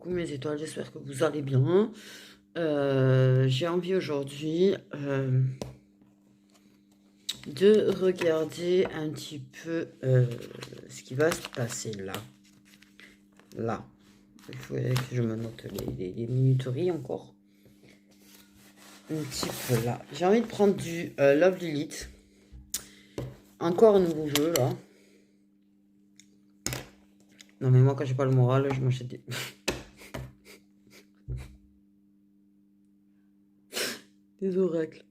coucou mes étoiles, j'espère que vous allez bien. J'ai envie aujourd'hui de regarder un petit peu ce qui va se passer là. Là. Il faut que je me note les minuteries encore. Un petit peu là. J'ai envie de prendre du Love Lilith. Encore un nouveau jeu là. Non mais moi quand j'ai pas le moral, je m'achète des... des oracles.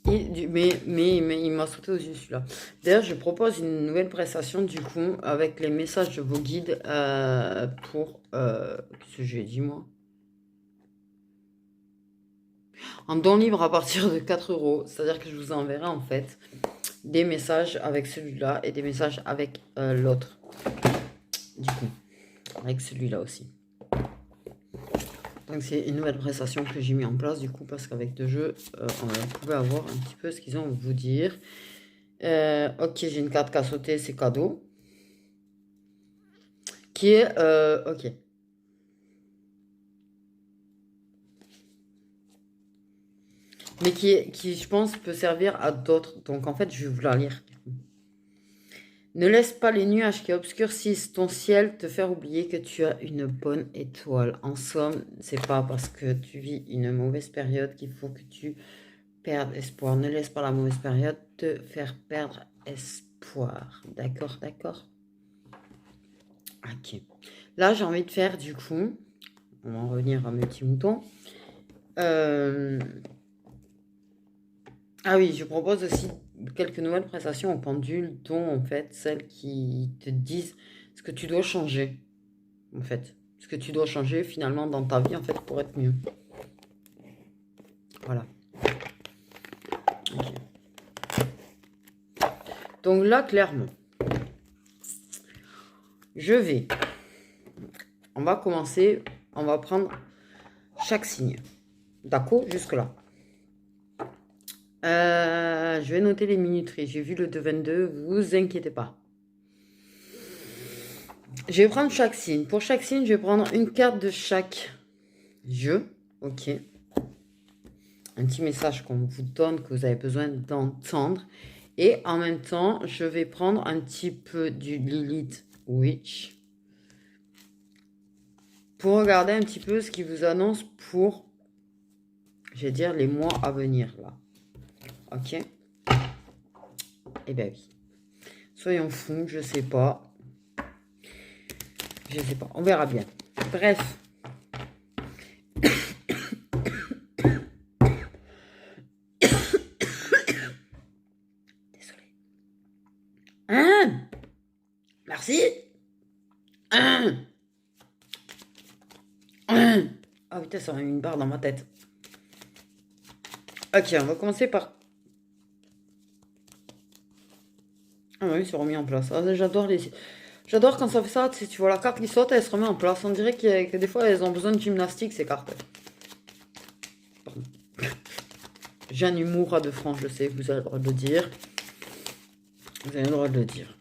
Mais il m'a sauté aux yeux celui-là. D'ailleurs, je propose une nouvelle prestation du coup avec les messages de vos guides pour... qu'est-ce que j'ai dit moi? En don libre à partir de 4 euros. C'est-à-dire que je vous enverrai en fait des messages avec celui-là et des messages avec l'autre. Du coup, avec celui-là aussi. Donc c'est une nouvelle prestation que j'ai mis en place du coup parce qu'avec deux jeux, on pouvait avoir un petit peu ce qu'ils ont à vous dire. Ok, j'ai une carte qui a sauté, c'est cadeau. Qui est... ok. Mais qui, je pense, peut servir à d'autres. Donc en fait, je vais vous la lire. Ne laisse pas les nuages qui obscurcissent ton ciel te faire oublier que tu as une bonne étoile. En somme, c'est pas parce que tu vis une mauvaise période qu'il faut que tu perdes espoir. Ne laisse pas la mauvaise période te faire perdre espoir. D'accord, d'accord. Ok. Là, j'ai envie de faire du coup, on va en revenir à mes petits moutons. Ah oui, je propose aussi quelques nouvelles prestations au pendule, dont en fait celles qui te disent ce que tu dois changer, en fait. Ce que tu dois changer finalement dans ta vie, en fait, pour être mieux. Voilà. Okay. Donc là, clairement, on va commencer, on va prendre chaque signe. D'accord, jusque-là. Je vais noter les minuteries. J'ai vu le 2-22, vous inquiétez pas. Je vais prendre chaque signe. Pour chaque signe, je vais prendre une carte de chaque jeu. Ok. Un petit message qu'on vous donne, que vous avez besoin d'entendre. Et en même temps, je vais prendre un petit peu du Lilith Witch pour regarder un petit peu ce qui vous annonce pour, je vais dire, les mois à venir là. Ok. Eh bien oui. Soyons fous, je sais pas. Je sais pas, on verra bien. Bref. Désolée. Merci. Ah putain, ça a mis une barre dans ma tête. Ok, on va commencer par... Ah oui, c'est remis en place. Ah, j'adore quand ça fait ça. Tu vois la carte qui saute, elle se remet en place. On dirait que des fois, elles ont besoin de gymnastique, ces cartes. Pardon. J'ai un humour à deux francs, je sais, vous avez le droit de le dire. Vous avez le droit de le dire.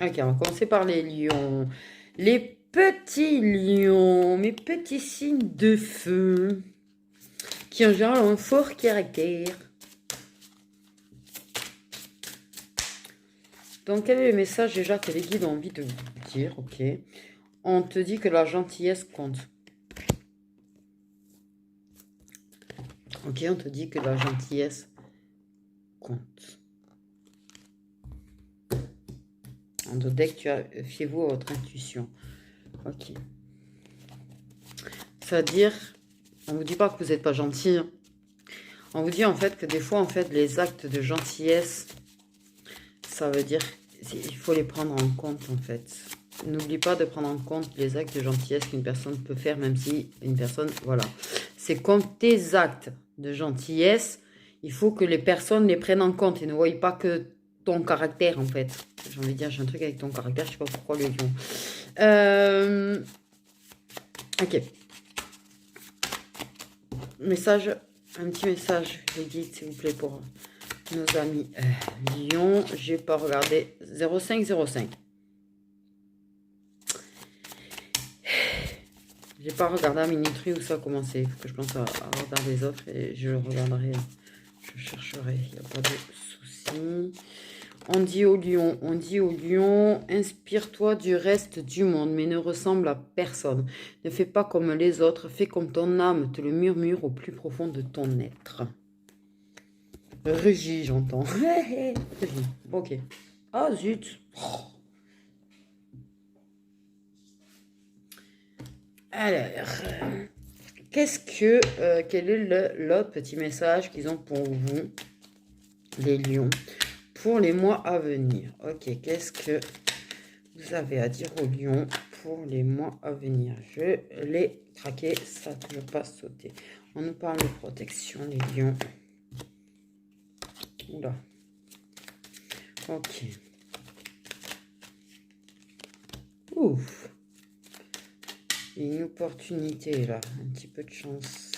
Ok, on va commencer par les lions. Les petits lions, mes petits signes de feu, qui en général ont un fort caractère. Donc, quel est le message déjà que les guides ont envie de vous dire? Ok. On te dit que la gentillesse compte. Ok, on te dit que la gentillesse compte. En deck, fiez-vous à votre intuition. Ok. Ça veut dire, on vous dit pas que vous n'êtes pas gentil. Hein. On vous dit en fait que des fois, en fait, les actes de gentillesse, ça veut dire, il faut les prendre en compte en fait. N'oublie pas de prendre en compte les actes de gentillesse qu'une personne peut faire, même si une personne, voilà. C'est comme tes actes de gentillesse, il faut que les personnes les prennent en compte et ne voient pas que ton caractère en fait. J'ai envie de dire, j'ai un truc avec ton caractère, je sais pas pourquoi le lion. Ok. Message Un petit message, les guides, s'il vous plaît, pour nos amis Lion. J'ai pas regardé 0505. J'ai pas regardé à minuterie où ça a commencé. Il faut que je pense à regarder les autres et je le regarderai. Je chercherai, il n'y a pas de souci. On dit au lion, inspire-toi du reste du monde, mais ne ressemble à personne. Ne fais pas comme les autres, fais comme ton âme te le murmure au plus profond de ton être. Rugis, j'entends. Ok. Ah, zut. Alors, quel est l'autre petit message qu'ils ont pour vous, les lions, pour les mois à venir? Ok, qu'est-ce que vous avez à dire aux lions pour les mois à venir? Je l'ai craqué, ça n'a toujours pas sauté. On nous parle de protection, les lions. Oula. Ok. Ouf. Une opportunité là, un petit peu de chance.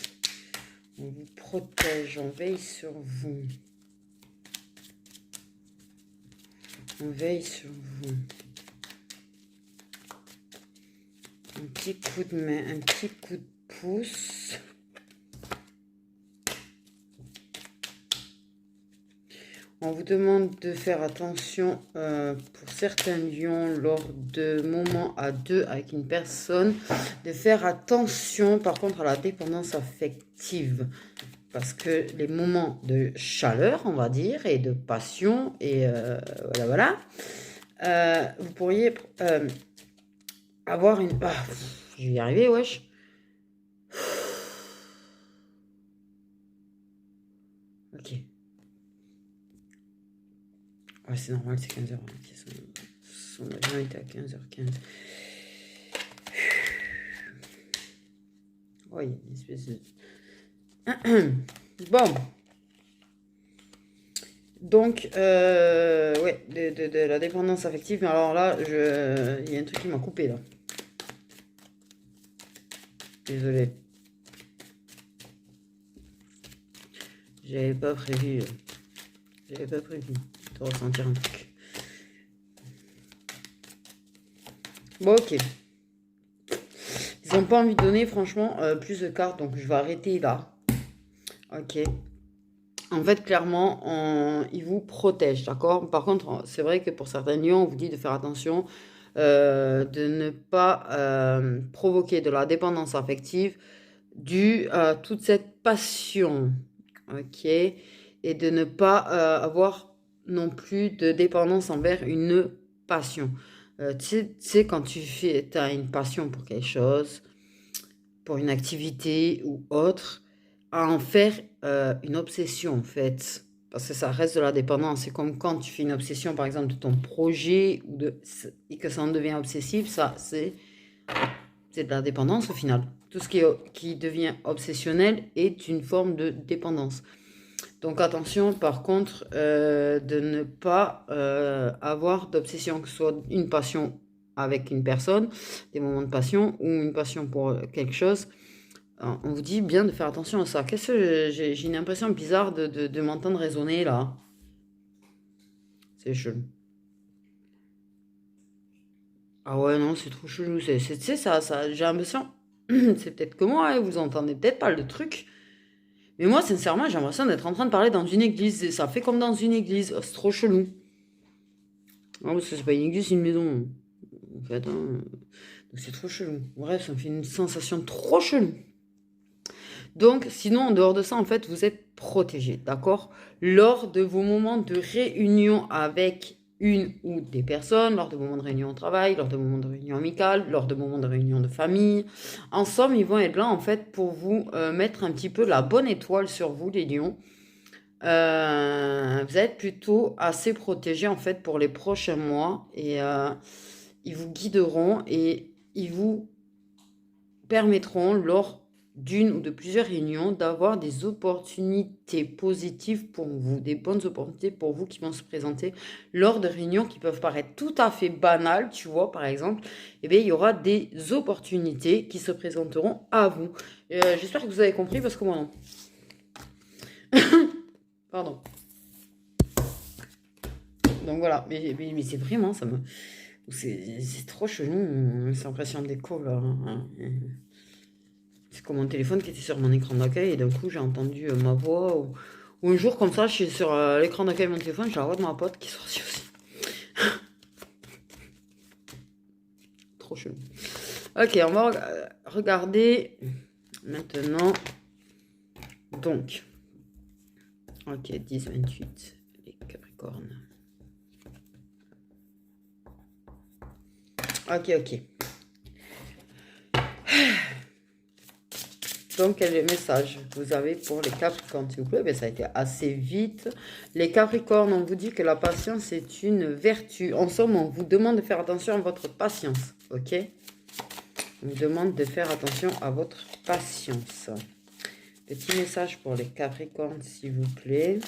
On vous protège, on veille sur vous. On veille sur vous. Un petit coup de main, un petit coup de pouce. On vous demande de faire attention pour certains lions lors de moments à deux avec une personne, de faire attention par contre à la dépendance affective. Parce que les moments de chaleur, on va dire, et de passion, et voilà, vous pourriez avoir une... Ah, je vais y arriver, wesh. Ok. Ouais, c'est normal, c'est 15h. Son avion était à 15h15. Oh, il y a une espèce de... Bon. Donc, ouais, de la dépendance affective. Mais alors là, il y a un truc qui m'a coupé, là. Désolé. J'avais pas prévu. J'avais pas prévu de ressentir un truc. Bon, ok. Ils n'ont pas envie de donner, franchement, plus de cartes. Donc, je vais arrêter là. Ok. En fait, clairement, ils vous protègent, d'accord? Par contre, c'est vrai que pour certains lions, on vous dit de faire attention, de ne pas provoquer de la dépendance affective due à toute cette passion, ok? Et de ne pas avoir non plus de dépendance envers une passion. Tu sais, quand tu as une passion pour quelque chose, pour une activité ou autre, à en faire une obsession en fait. Parce que ça reste de la dépendance. C'est comme quand tu fais une obsession par exemple de ton projet et que ça en devient obsessif, ça c'est de la dépendance au final. Tout ce qui devient obsessionnel est une forme de dépendance. Donc attention par contre de ne pas avoir d'obsession, que ce soit une passion avec une personne, des moments de passion ou une passion pour quelque chose. On vous dit bien de faire attention à ça. Qu'est-ce que j'ai une impression bizarre de m'entendre raisonner là. C'est chelou. Ah ouais, non, c'est trop chelou. Tu sais, ça, j'ai l'impression... C'est peut-être que moi, hein, vous entendez peut-être pas le truc. Mais moi, sincèrement, j'ai l'impression d'être en train de parler dans une église. Et ça fait comme dans une église. Oh, c'est trop chelou. Non, parce que c'est pas une église, c'est une maison. En fait, hein. Donc c'est trop chelou. Bref, ça me fait une sensation trop chelou. Donc, sinon, en dehors de ça, en fait, vous êtes protégé, d'accord? Lors de vos moments de réunion avec une ou des personnes, lors de moments de réunion au travail, lors de moments de réunion amicale, lors de moments de réunion de famille. En somme, ils vont être là, en fait, pour vous mettre un petit peu la bonne étoile sur vous, les lions. Vous êtes plutôt assez protégés, en fait, pour les prochains mois. Et ils vous guideront et ils vous permettront, lors d'une ou de plusieurs réunions, d'avoir des opportunités positives pour vous, des bonnes opportunités pour vous qui vont se présenter lors de réunions qui peuvent paraître tout à fait banales, tu vois, par exemple, eh bien, il y aura des opportunités qui se présenteront à vous. J'espère que vous avez compris, parce que moi non. Pardon. Donc voilà, mais c'est vraiment, ça me... C'est trop chelou, cette impression d'écho là. C'est comme mon téléphone qui était sur mon écran d'accueil et d'un coup j'ai entendu ma voix. Ou un jour comme ça, je suis sur l'écran d'accueil de mon téléphone, j'ai la voix de ma pote qui est sortie aussi. Trop chelou. Ok, on va regarder maintenant. Donc, ok, 10-28, les Capricornes. Ok. Donc, quel est le message que vous avez pour les Capricornes, s'il vous plaît? Ça a été assez vite. Les Capricornes, on vous dit que la patience est une vertu. En somme, on vous demande de faire attention à votre patience, ok? On vous demande de faire attention à votre patience. Petit message pour les Capricornes, s'il vous plaît.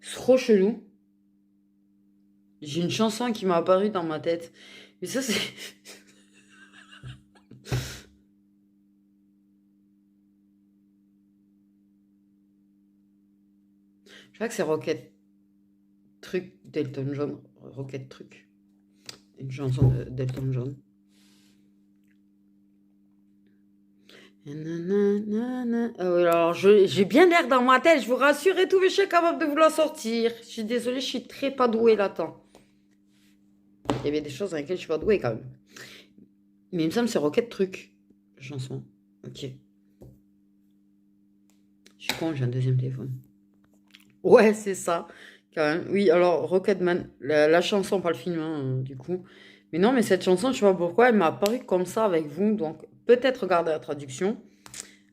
C'est trop chelou. J'ai une chanson qui m'a apparu dans ma tête. Mais ça, c'est... Je crois que c'est Rocket Truc d'Elton John. Rocket Truc. Une chanson d'Elton John. Alors, j'ai bien l'air dans ma tête, je vous rassure et tout, mais je suis capable de vous la sortir. Je suis désolée, je suis très pas douée là-dedans. Il y avait des choses dans lesquelles je suis pas douée quand même. Mais il me semble que c'est Rocket Truc, la chanson. Ok. Je suis con, j'ai un deuxième téléphone. Ouais, c'est ça, quand même. Oui, alors Rocketman, la chanson, pas le film, hein, du coup. Mais non, mais cette chanson, je sais pas pourquoi, elle m'a apparu comme ça avec vous. Donc, peut-être regarder la traduction.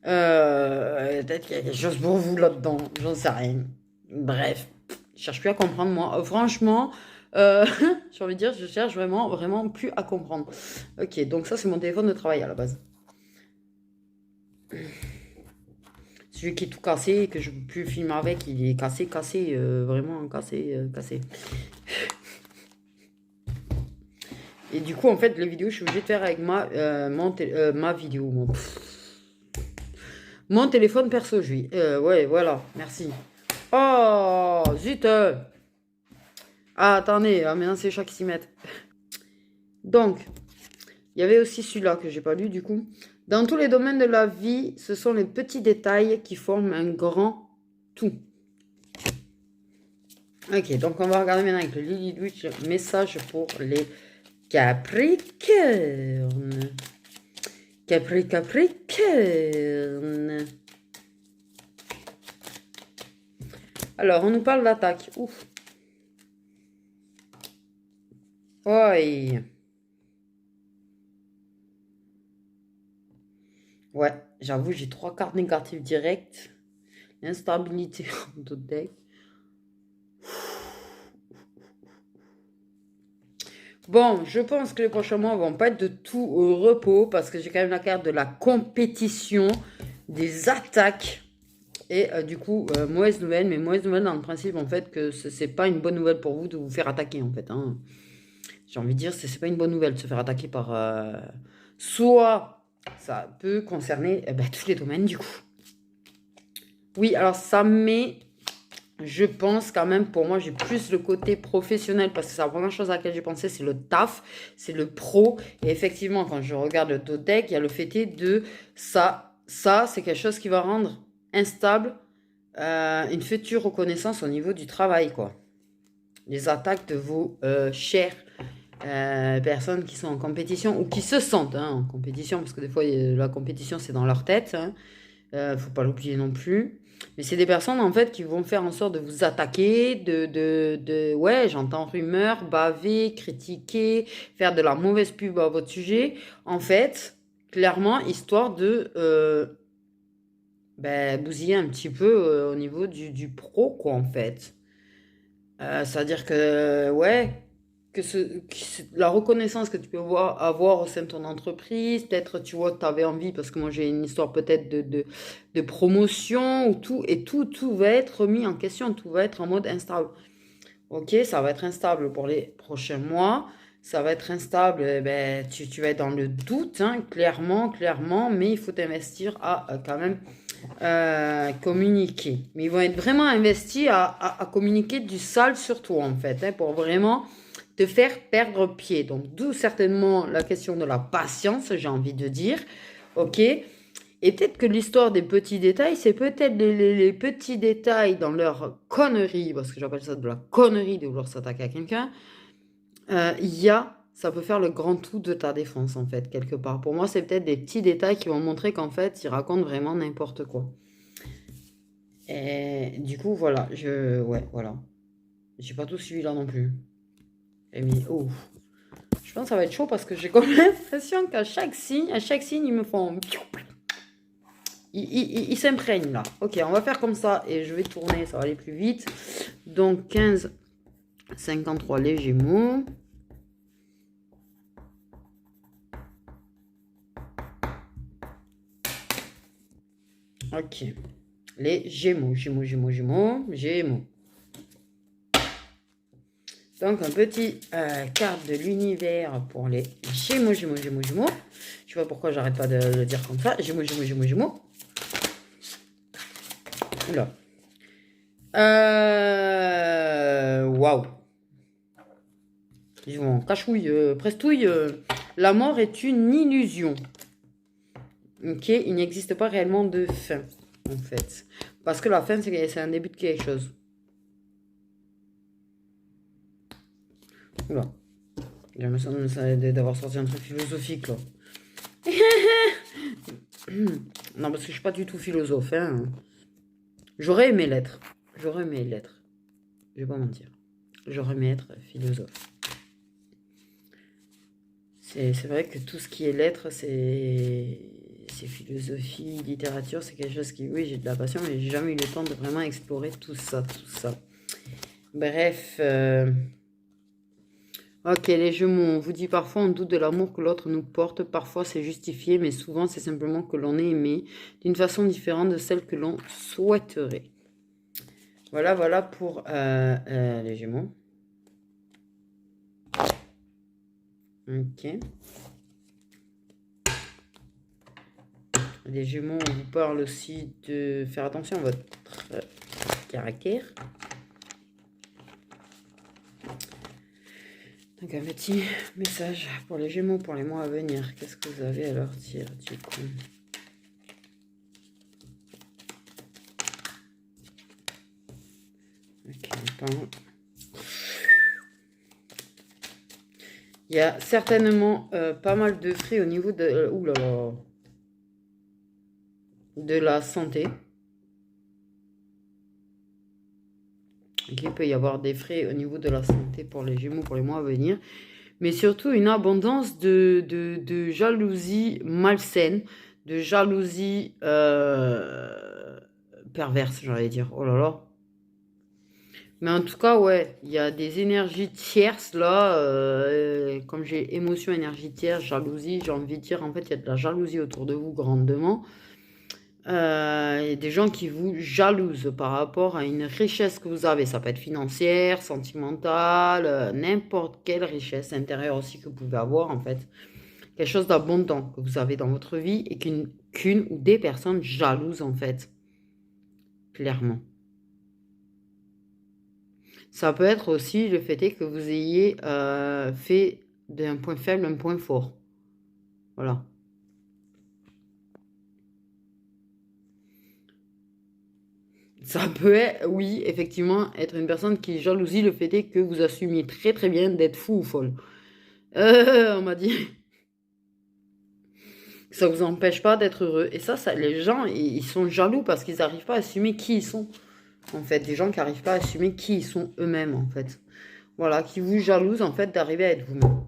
Peut-être qu'il y a quelque chose pour vous là-dedans. J'en sais rien. Bref, je cherche plus à comprendre, moi. Franchement, j'ai envie de dire, je cherche vraiment, vraiment plus à comprendre. Ok, donc ça, c'est mon téléphone de travail à la base. Celui qui est tout cassé et que je ne peux plus filmer avec, il est cassé, vraiment cassé. Et du coup, en fait, les vidéos, je suis obligée de faire avec ma vidéo. Mon téléphone perso, je vis. Ouais, voilà, merci. Oh, zut. Ah, attendez, maintenant c'est les chats qui s'y mettent. Donc, il y avait aussi celui-là que j'ai pas lu du coup. Dans tous les domaines de la vie, ce sont les petits détails qui forment un grand tout. Ok, donc on va regarder maintenant avec le Lily Witch, message pour les Capricornes. Capricorne. Alors, on nous parle d'attaque. Ouf. Oui. Ouais, j'avoue, j'ai 3 cartes négatives directes. L'instabilité de deck. Bon, je pense que les prochains mois vont pas être de tout au repos parce que j'ai quand même la carte de la compétition, des attaques. Et du coup, mauvaise nouvelle, mais mauvaise nouvelle dans le principe en fait que c'est pas une bonne nouvelle pour vous de vous faire attaquer en fait. Hein. J'ai envie de dire, c'est pas une bonne nouvelle de se faire attaquer par... soit ça peut concerner tous les domaines du coup. Oui, alors ça met... Je pense quand même, pour moi, j'ai plus le côté professionnel parce que c'est la première chose à laquelle j'ai pensé, c'est le taf, c'est le pro. Et effectivement, quand je regarde le deck, il y a le fait de ça. Ça, c'est quelque chose qui va rendre instable une future reconnaissance au niveau du travail, quoi. Les attaques de vos chères personnes qui sont en compétition ou qui se sentent en compétition, parce que des fois, la compétition, c'est dans leur tête. Faut pas l'oublier non plus. Mais c'est des personnes, en fait, qui vont faire en sorte de vous attaquer, ouais, j'entends rumeurs, baver, critiquer, faire de la mauvaise pub à votre sujet. En fait, clairement, histoire de bousiller un petit peu au niveau du pro, quoi, en fait. C'est-à-dire que, ouais, la reconnaissance que tu peux avoir au sein de ton entreprise, peut-être tu vois, tu avais envie, parce que moi j'ai une histoire peut-être de promotion, ou tout va être remis en question, tout va être en mode instable. Ok, ça va être instable pour les prochains mois. ça va être instable, ben, tu vas être dans le doute, hein, clairement, clairement, mais il faut t'investir à quand même communiquer. Mais ils vont être vraiment investis à communiquer du sale sur toi, en fait, hein, pour vraiment te faire perdre pied. Donc, d'où certainement la question de la patience, j'ai envie de dire. Ok? Et peut-être que l'histoire des petits détails, c'est peut-être les petits détails dans leur connerie, parce que j'appelle ça de la connerie de vouloir s'attaquer à quelqu'un. Ça peut faire le grand tout de ta défense, en fait, quelque part. Pour moi, c'est peut-être des petits détails qui vont montrer qu'en fait, ils racontent vraiment n'importe quoi. Et du coup, voilà, ouais, voilà. J'ai pas tout suivi là non plus. Et mis, oh. Je pense que ça va être chaud parce que j'ai comme l'impression qu'à chaque signe, ils me font... Ils s'imprègnent là. Ok, on va faire comme ça et je vais tourner, ça va aller plus vite. Donc 15, 53 les Gémeaux. Ok. Les Gémeaux. Donc, un petit carte de l'univers pour les Gémeaux. Je sais pas pourquoi j'arrête pas de le dire comme ça. Gémeaux. Oula. Waouh. Disons, cachouille, prestouille. La mort est une illusion. Ok, il n'existe pas réellement de fin, en fait. Parce que la fin, c'est un début de quelque chose. Oula. J'ai l'impression d'avoir sorti un truc philosophique, là. Non, parce que je suis pas du tout philosophe, hein. J'aurais aimé l'être. Je vais pas mentir. J'aurais aimé être philosophe. C'est vrai que tout ce qui est lettres, c'est philosophie, littérature, c'est quelque chose qui... Oui, j'ai de la passion, mais j'ai jamais eu le temps de vraiment explorer tout ça. Bref. Ok, les Gémeaux, on vous dit parfois on doute de l'amour que l'autre nous porte, parfois c'est justifié, mais souvent c'est simplement que l'on est aimé d'une façon différente de celle que l'on souhaiterait. Voilà pour les Gémeaux. Ok. Les Gémeaux, on vous parle aussi de faire attention à votre caractère. Donc un petit message pour les Gémeaux pour les mois à venir. Qu'est-ce que vous avez à leur dire du coup? Ok, attends. Il y a certainement pas mal de frais au niveau de... de la santé. Il peut y avoir des frais au niveau de la santé pour les Gémeaux pour les mois à venir. Mais surtout une abondance de jalousie malsaine, de jalousie perverse, j'allais dire. Oh là là. Mais en tout cas, ouais, il y a des énergies tierces là. Comme j'ai émotion, énergie tierce, jalousie, j'ai envie de dire, en fait, il y a de la jalousie autour de vous grandement. Il y a des gens qui vous jalousent par rapport à une richesse que vous avez. Ça peut être financière, sentimentale, n'importe quelle richesse intérieure aussi que vous pouvez avoir en fait. Quelque chose d'abondant que vous avez dans votre vie et qu'une ou des personnes jalousent en fait. Clairement. Ça peut être aussi le fait que vous ayez fait d'un point faible un point fort. Voilà. Ça peut être, oui, effectivement, être une personne qui jalousie le fait que vous assumiez très très bien d'être fou ou folle. On m'a dit que ça vous empêche pas d'être heureux. Et ça, les gens, ils sont jaloux parce qu'ils n'arrivent pas à assumer qui ils sont. En fait, des gens qui n'arrivent pas à assumer qui ils sont eux-mêmes, en fait. Voilà, qui vous jalousent, en fait, d'arriver à être vous-même.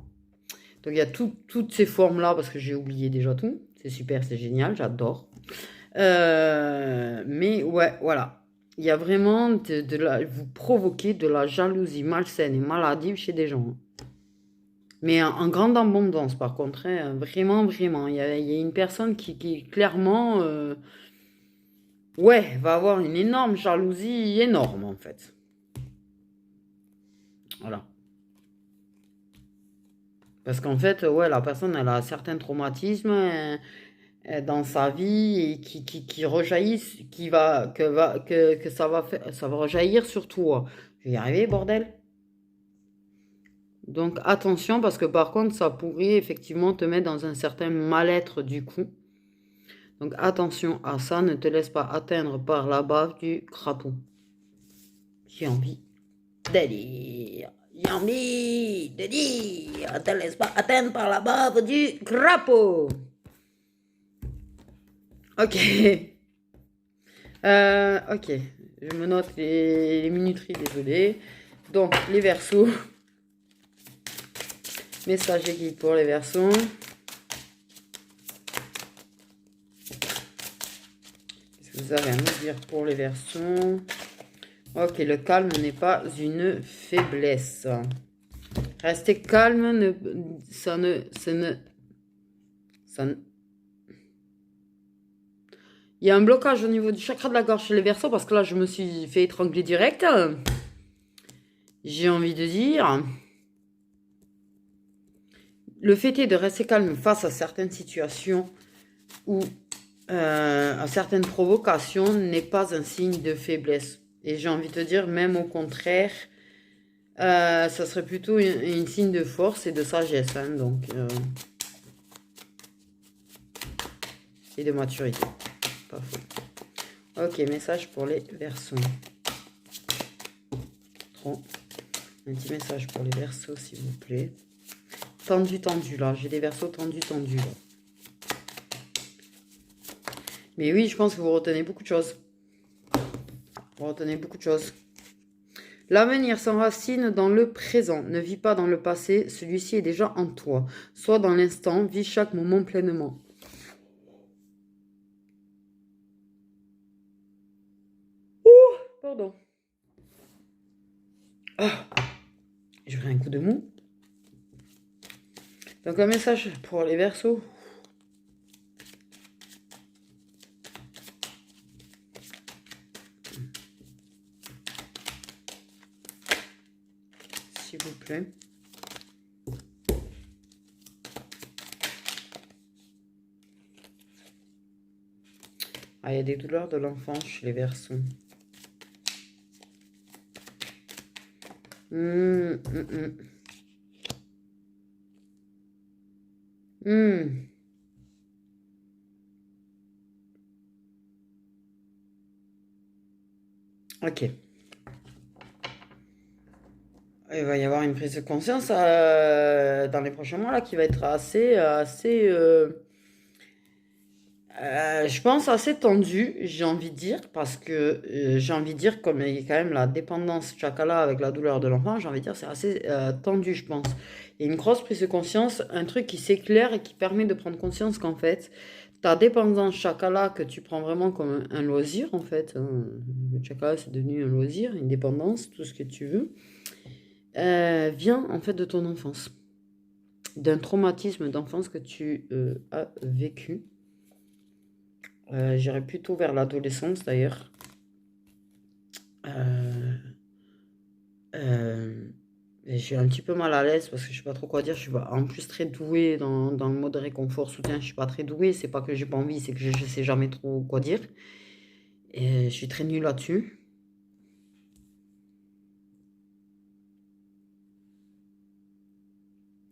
Donc, il y a toutes ces formes-là, parce que j'ai oublié déjà tout. C'est super, c'est génial, j'adore. Mais ouais, voilà. Il y a vraiment vous provoquez de la jalousie malsaine et maladive chez des gens. Mais en grande abondance, par contre. Hein, vraiment. Il y a une personne qui clairement, ouais, va avoir une énorme jalousie énorme, en fait. Voilà. Parce qu'en fait, ouais, la personne, elle a certains traumatismes dans sa vie et qui rejaillissent, que ça va rejaillir sur toi. Je vais y arriver, bordel. Donc attention, parce que par contre, ça pourrait effectivement te mettre dans un certain mal-être du coup. Donc attention à ça, ne te laisse pas atteindre par la bave du crapaud. J'ai envie de dire, j'ai envie de dire, ne te laisse pas atteindre par la bave du crapaud. Ok. Ok. Je me note les minuteries, désolé. Donc, les versos. Message guide pour les versos. Qu'est-ce que vous avez à me dire pour les versos? Ok, le calme n'est pas une faiblesse. Rester calme, ça ne... Il y a un blocage au niveau du chakra de la gorge chez les versos parce que là, je me suis fait étrangler direct. J'ai envie de dire... Le fait est de rester calme face à certaines situations ou à certaines provocations n'est pas un signe de faiblesse. Et j'ai envie de te dire, même au contraire, ça serait plutôt un signe de force et de sagesse. Hein, donc, et de maturité. Pas faux. Ok, message pour les Verseaux. Trop. Un petit message pour les Verseaux, s'il vous plaît. Tendu, tendu, là. J'ai des Verseaux tendus, tendus, là. Mais oui, je pense que vous retenez beaucoup de choses. Vous retenez beaucoup de choses. L'avenir s'enracine dans le présent. Ne vis pas dans le passé. Celui-ci est déjà en toi. Sois dans l'instant. Vis chaque moment pleinement. Ouh, pardon. Ah, j'aurais un coup de mou. Donc un message pour les Verseaux. S'il vous plaît. Ah, il y a des douleurs de l'enfance chez les Verseaux. Ok. Il va y avoir une prise de conscience dans les prochains mois là qui va être je pense assez tendue, j'ai envie de dire, parce que j'ai envie de dire comme il y a quand même la dépendance chakala avec la douleur de l'enfant, j'ai envie de dire c'est assez tendu, je pense. Il y a une grosse prise de conscience, un truc qui s'éclaire et qui permet de prendre conscience qu'en fait, ta dépendance chakala que tu prends vraiment comme un loisir en fait, hein, le chakala c'est devenu un loisir, une dépendance, tout ce que tu veux. Vient en fait de ton enfance, d'un traumatisme d'enfance que tu as vécu. J'irais plutôt vers l'adolescence d'ailleurs. Je suis un petit peu mal à l'aise parce que je sais pas trop quoi dire. Je suis pas, en plus très douée dans le mode réconfort, soutien. Je suis pas très douée. C'est pas que j'ai pas envie, c'est que je sais jamais trop quoi dire. Et je suis très nulle là-dessus.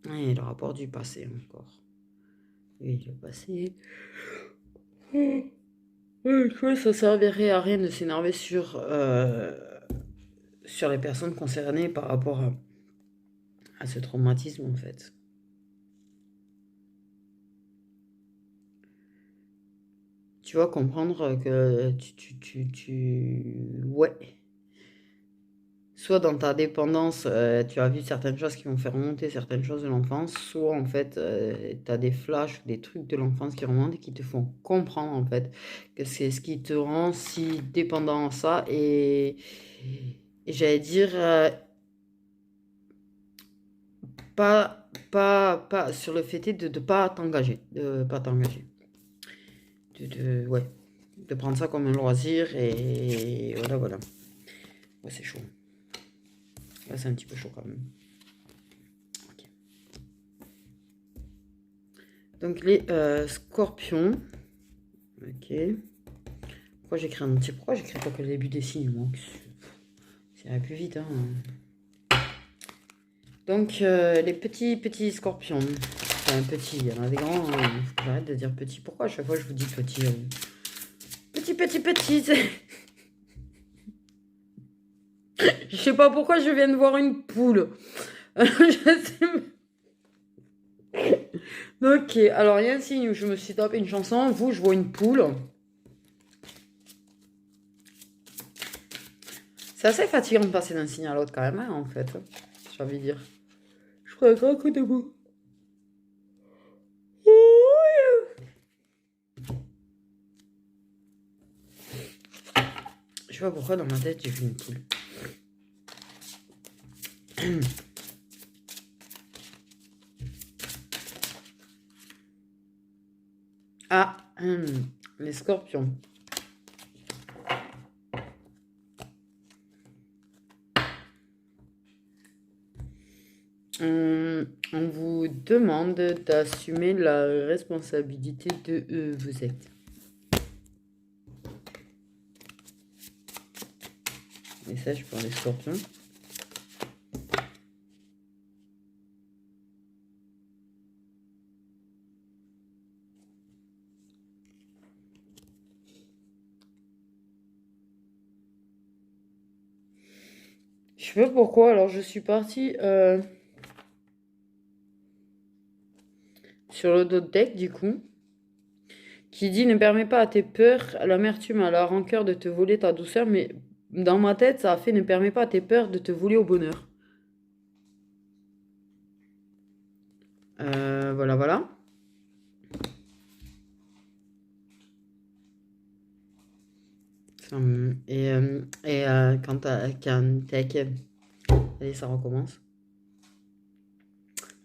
Et le rapport du passé encore. Oui, le passé. Ça servirait à rien de s'énerver sur les personnes concernées par rapport à ce traumatisme en fait. Tu vas comprendre que ouais. Soit dans ta dépendance, tu as vu certaines choses qui vont faire remonter certaines choses de l'enfance, soit en fait, tu as des flashs, des trucs de l'enfance qui remontent et qui te font comprendre en fait que c'est ce qui te rend si dépendant à ça et j'allais dire pas sur le fait de ne pas t'engager, ouais, de prendre ça comme un loisir et voilà. Ouais, c'est chaud. Là, c'est un petit peu chaud quand même. Ok. Donc les scorpions. Ok. Pourquoi j'écris un entier? Pourquoi j'écris pas que le début des signes, moi? Ça irait plus vite, hein. Donc les petits scorpions. Enfin, petits, il y en a des grands. J'arrête de dire petit. Pourquoi à chaque fois je vous dis petit? Petit. Je sais pas pourquoi je viens de voir une poule. Je sais pas. Ok, alors il y a un signe où je me suis tapé une chanson. Vous, je vois une poule. C'est assez fatigant de passer d'un signe à l'autre quand même, hein, en fait. J'ai envie de dire. Je ferai un grand coup de bout. Je sais pas pourquoi dans ma tête j'ai vu une poule. Ah, les scorpions. On vous demande d'assumer la responsabilité de vous êtes. Message pour les scorpions. Je sais pas pourquoi, alors je suis partie sur le dos de deck du coup, qui dit ne permet pas à tes peurs, à l'amertume, à la rancœur de te voler ta douceur, mais dans ma tête ça a fait ne permet pas à tes peurs de te voler au bonheur. Voilà. Quand allez, ça recommence.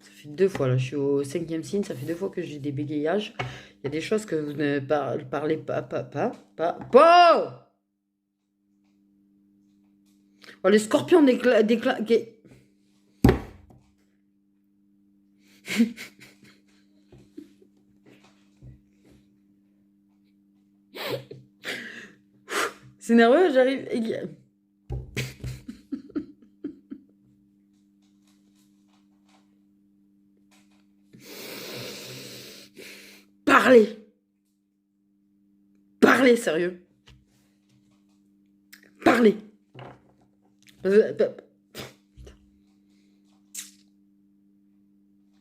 Ça fait 2 fois, là, je suis au 5e signe, ça fait 2 fois que j'ai des bégayages. Il y a des choses que vous ne parlez pas. Oh, les scorpions C'est nerveux, j'arrive. Parlez. Parlez, sérieux. Parlez.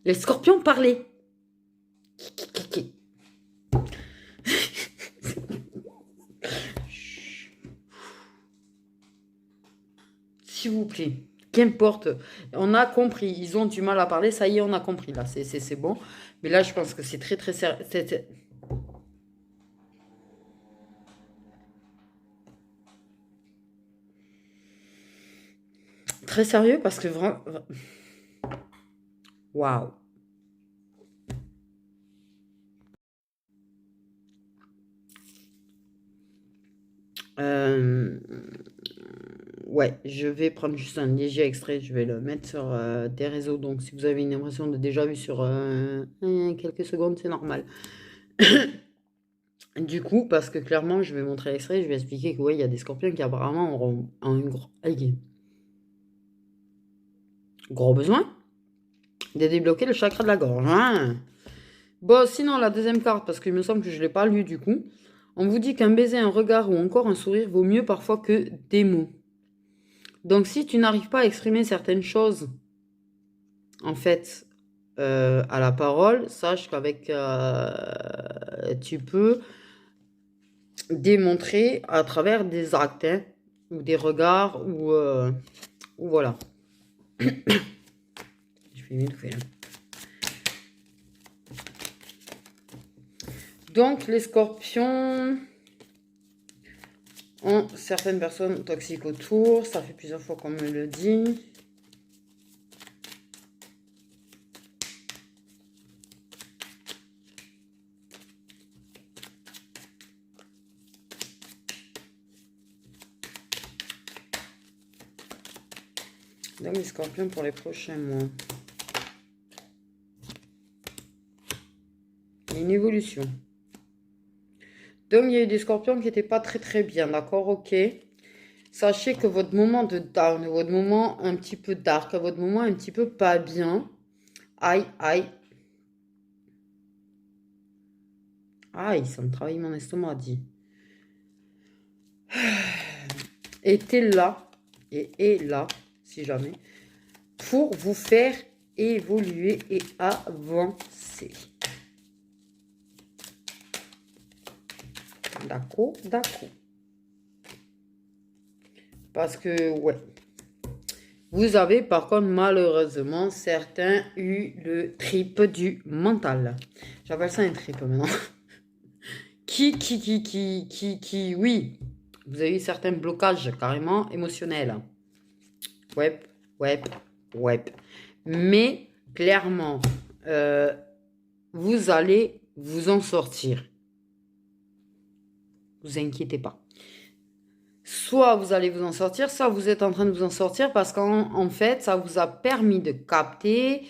Les scorpions, parlez. S'il vous plaît. Qu'importe. On a compris. Ils ont du mal à parler. Ça y est, on a compris. Là, c'est bon. Mais là, je pense que c'est très sérieux. Très sérieux parce que vraiment. Waouh. Ouais, je vais prendre juste un léger extrait, je vais le mettre sur des réseaux. Donc, si vous avez une impression de déjà vu sur quelques secondes, c'est normal. Du coup, parce que clairement, je vais montrer l'extrait, je vais expliquer que ouais, il y a des scorpions qui apparemment auront un gros besoin de débloquer le chakra de la gorge. Hein. Bon, sinon, la deuxième carte, parce qu'il me semble que je ne l'ai pas lu du coup, on vous dit qu'un baiser, un regard ou encore un sourire vaut mieux parfois que des mots. Donc, si tu n'arrives pas à exprimer certaines choses, en fait, à la parole, sache qu'avec, tu peux démontrer à travers des actes, hein, ou des regards, ou voilà. Je vais m'étouffer là. Donc, les scorpions ont certaines personnes toxiques autour. Ça fait plusieurs fois qu'on me le dit. Donc, les scorpions pour les prochains mois. une évolution. Donc, il y a eu des scorpions qui n'étaient pas très très bien, d'accord, ok. Sachez que votre moment de down, votre moment un petit peu dark, votre moment un petit peu pas bien, aïe, aïe. Aïe, ça me travaille mon estomac, dit. Était là, et est là, si jamais, pour vous faire évoluer et avancer. D'accord, d'accord. Parce que, ouais. Vous avez, par contre, malheureusement, certains eu le trip du mental. J'appelle ça un trip maintenant. Oui. Vous avez eu certains blocages carrément émotionnels. Ouais. Mais, clairement, vous allez vous en sortir. Vous inquiétez pas. Soit vous allez vous en sortir, soit vous êtes en train de vous en sortir parce qu'en fait, ça vous a permis de capter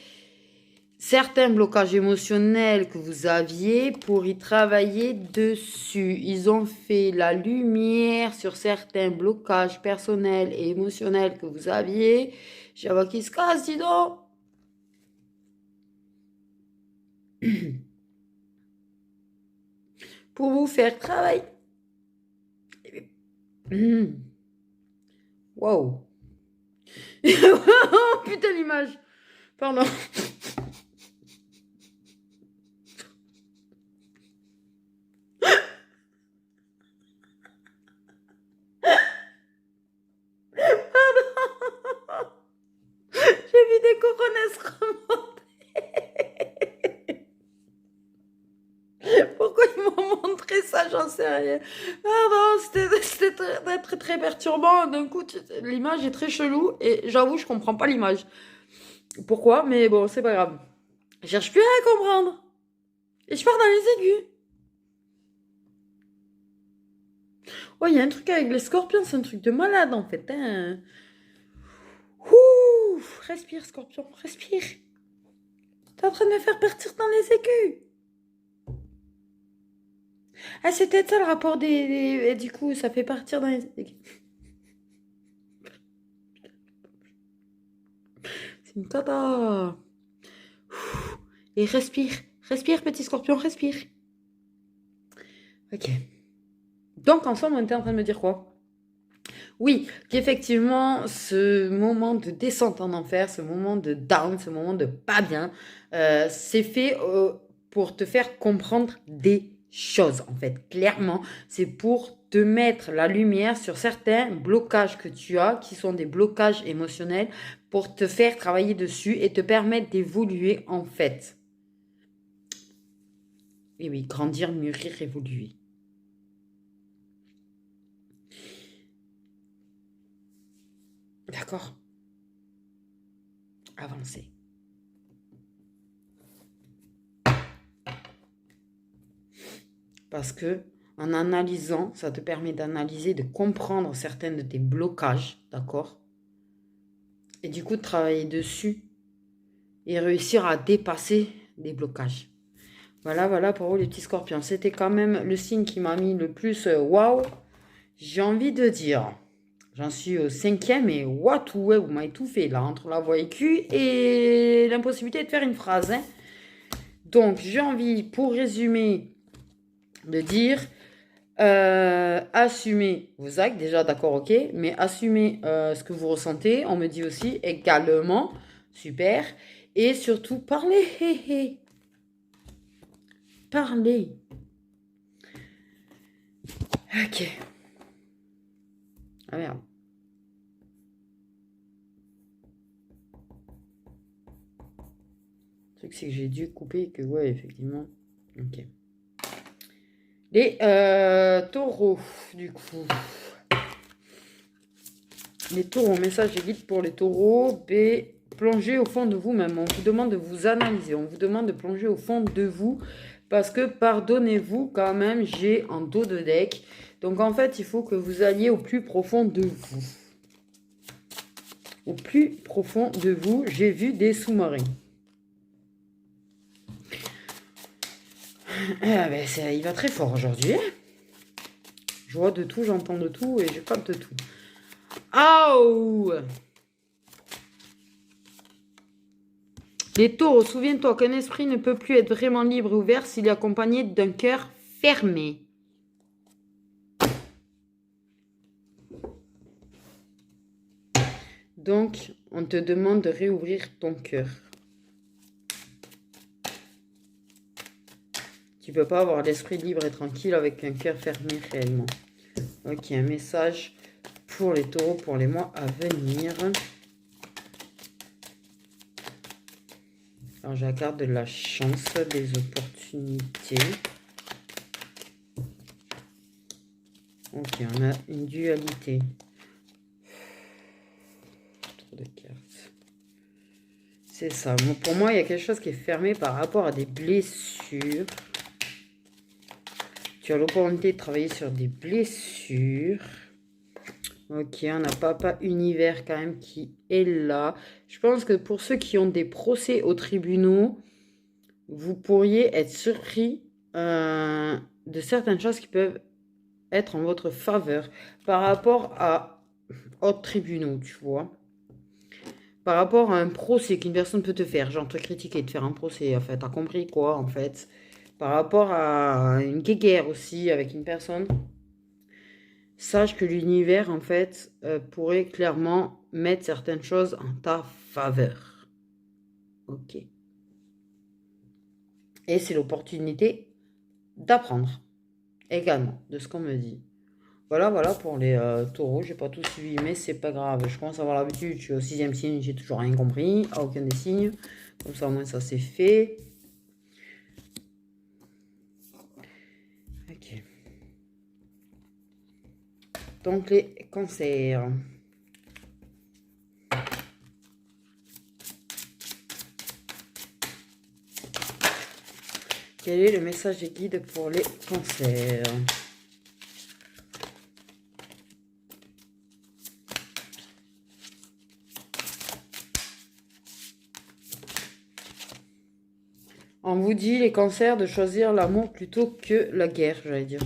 certains blocages émotionnels que vous aviez pour y travailler dessus. Ils ont fait la lumière sur certains blocages personnels et émotionnels que vous aviez. J'ai la voix qui se casse, dis donc. Pour vous faire travailler. Wow. Oh, putain, l'image. Pardon. J'ai vu des coconettes remonter. Pourquoi ils m'ont montré ça? J'en sais rien. Pardon, c'était très, très perturbant. D'un coup, l'image est très chelou et j'avoue, je comprends pas l'image. Pourquoi? Mais bon, c'est pas grave. Je cherche plus à comprendre. Et je pars dans les aigus. Oh, il y a un truc avec les scorpions, c'est un truc de malade en fait. Hein. Ouh, respire, scorpion, respire. T'es en train de me faire partir dans les aigus. Ah, c'est peut-être ça le rapport des... Et du coup, ça fait partir dans les aigus. C'est une tata. Et respire. Respire, petit scorpion, respire. Ok. Donc, ensemble, on était en train de me dire quoi? Oui, qu'effectivement, ce moment de descente en enfer, ce moment de down, ce moment de pas bien, c'est fait pour te faire comprendre des choses, en fait. Clairement, c'est pour te mettre la lumière sur certains blocages que tu as, qui sont des blocages émotionnels, pour te faire travailler dessus et te permettre d'évoluer, en fait. Et oui, grandir, mûrir, évoluer. D'accord? Avancer. Parce que en analysant, ça te permet d'analyser, de comprendre certains de tes blocages, d'accord? Et du coup, de travailler dessus et réussir à dépasser des blocages. Voilà pour vous les petits scorpions. C'était quand même le signe qui m'a mis le plus waouh. J'ai envie de dire, j'en suis au 5e et what, ouais, vous m'avez tout fait là, entre la voix écue et l'impossibilité de faire une phrase. Hein. Donc, j'ai envie, pour résumer, de dire... assumez vos actes, déjà d'accord, ok, mais assumez ce que vous ressentez, on me dit aussi également, super, et surtout parlez, parlez. Ok. Ah merde. Le truc c'est que j'ai dû couper, que ouais, effectivement, ok. Les taureaux, du coup. Les taureaux, message et guide pour les taureaux. B, plongez au fond de vous-même. On vous demande de vous analyser. On vous demande de plonger au fond de vous. Parce que, pardonnez-vous, quand même, j'ai en dos de deck. Donc, en fait, il faut que vous alliez au plus profond de vous. Au plus profond de vous, j'ai vu des sous-marins. Il va très fort aujourd'hui. Je vois de tout, j'entends de tout et je capte tout. Aouh! Les taureaux, souviens-toi qu'un esprit ne peut plus être vraiment libre et ouvert s'il est accompagné d'un cœur fermé. Donc, on te demande de réouvrir ton cœur. Tu peux pas avoir l'esprit libre et tranquille avec un cœur fermé réellement. Ok, un message pour les taureaux pour les mois à venir. Alors, j'ai la carte de la chance, des opportunités. Ok, on a une dualité. Trop de cartes. C'est ça. Bon, pour moi, il y a quelque chose qui est fermé par rapport à des blessures. Tu as l'opportunité de travailler sur des blessures. Ok, on a Papa Univers quand même qui est là. Je pense que pour ceux qui ont des procès aux tribunaux, vous pourriez être surpris de certaines choses qui peuvent être en votre faveur par rapport aux tribunaux, tu vois. Par rapport à un procès qu'une personne peut te faire, genre te critiquer, te faire un procès, en fait, t'as compris quoi, en fait. Par rapport à une guéguerre aussi avec une personne, sache que l'univers, en fait, pourrait clairement mettre certaines choses en ta faveur. Ok. Et c'est l'opportunité d'apprendre également de ce qu'on me dit. Voilà pour les taureaux. J'ai pas tout suivi, mais c'est pas grave. Je commence à avoir l'habitude. Je suis au 6e signe, j'ai toujours rien compris à aucun des signes. Comme ça, au moins, ça c'est fait. Ok. Donc, les cancers. Quel est le message des guides pour les cancers? On vous dit, les cancers, de choisir l'amour plutôt que la guerre, j'allais dire.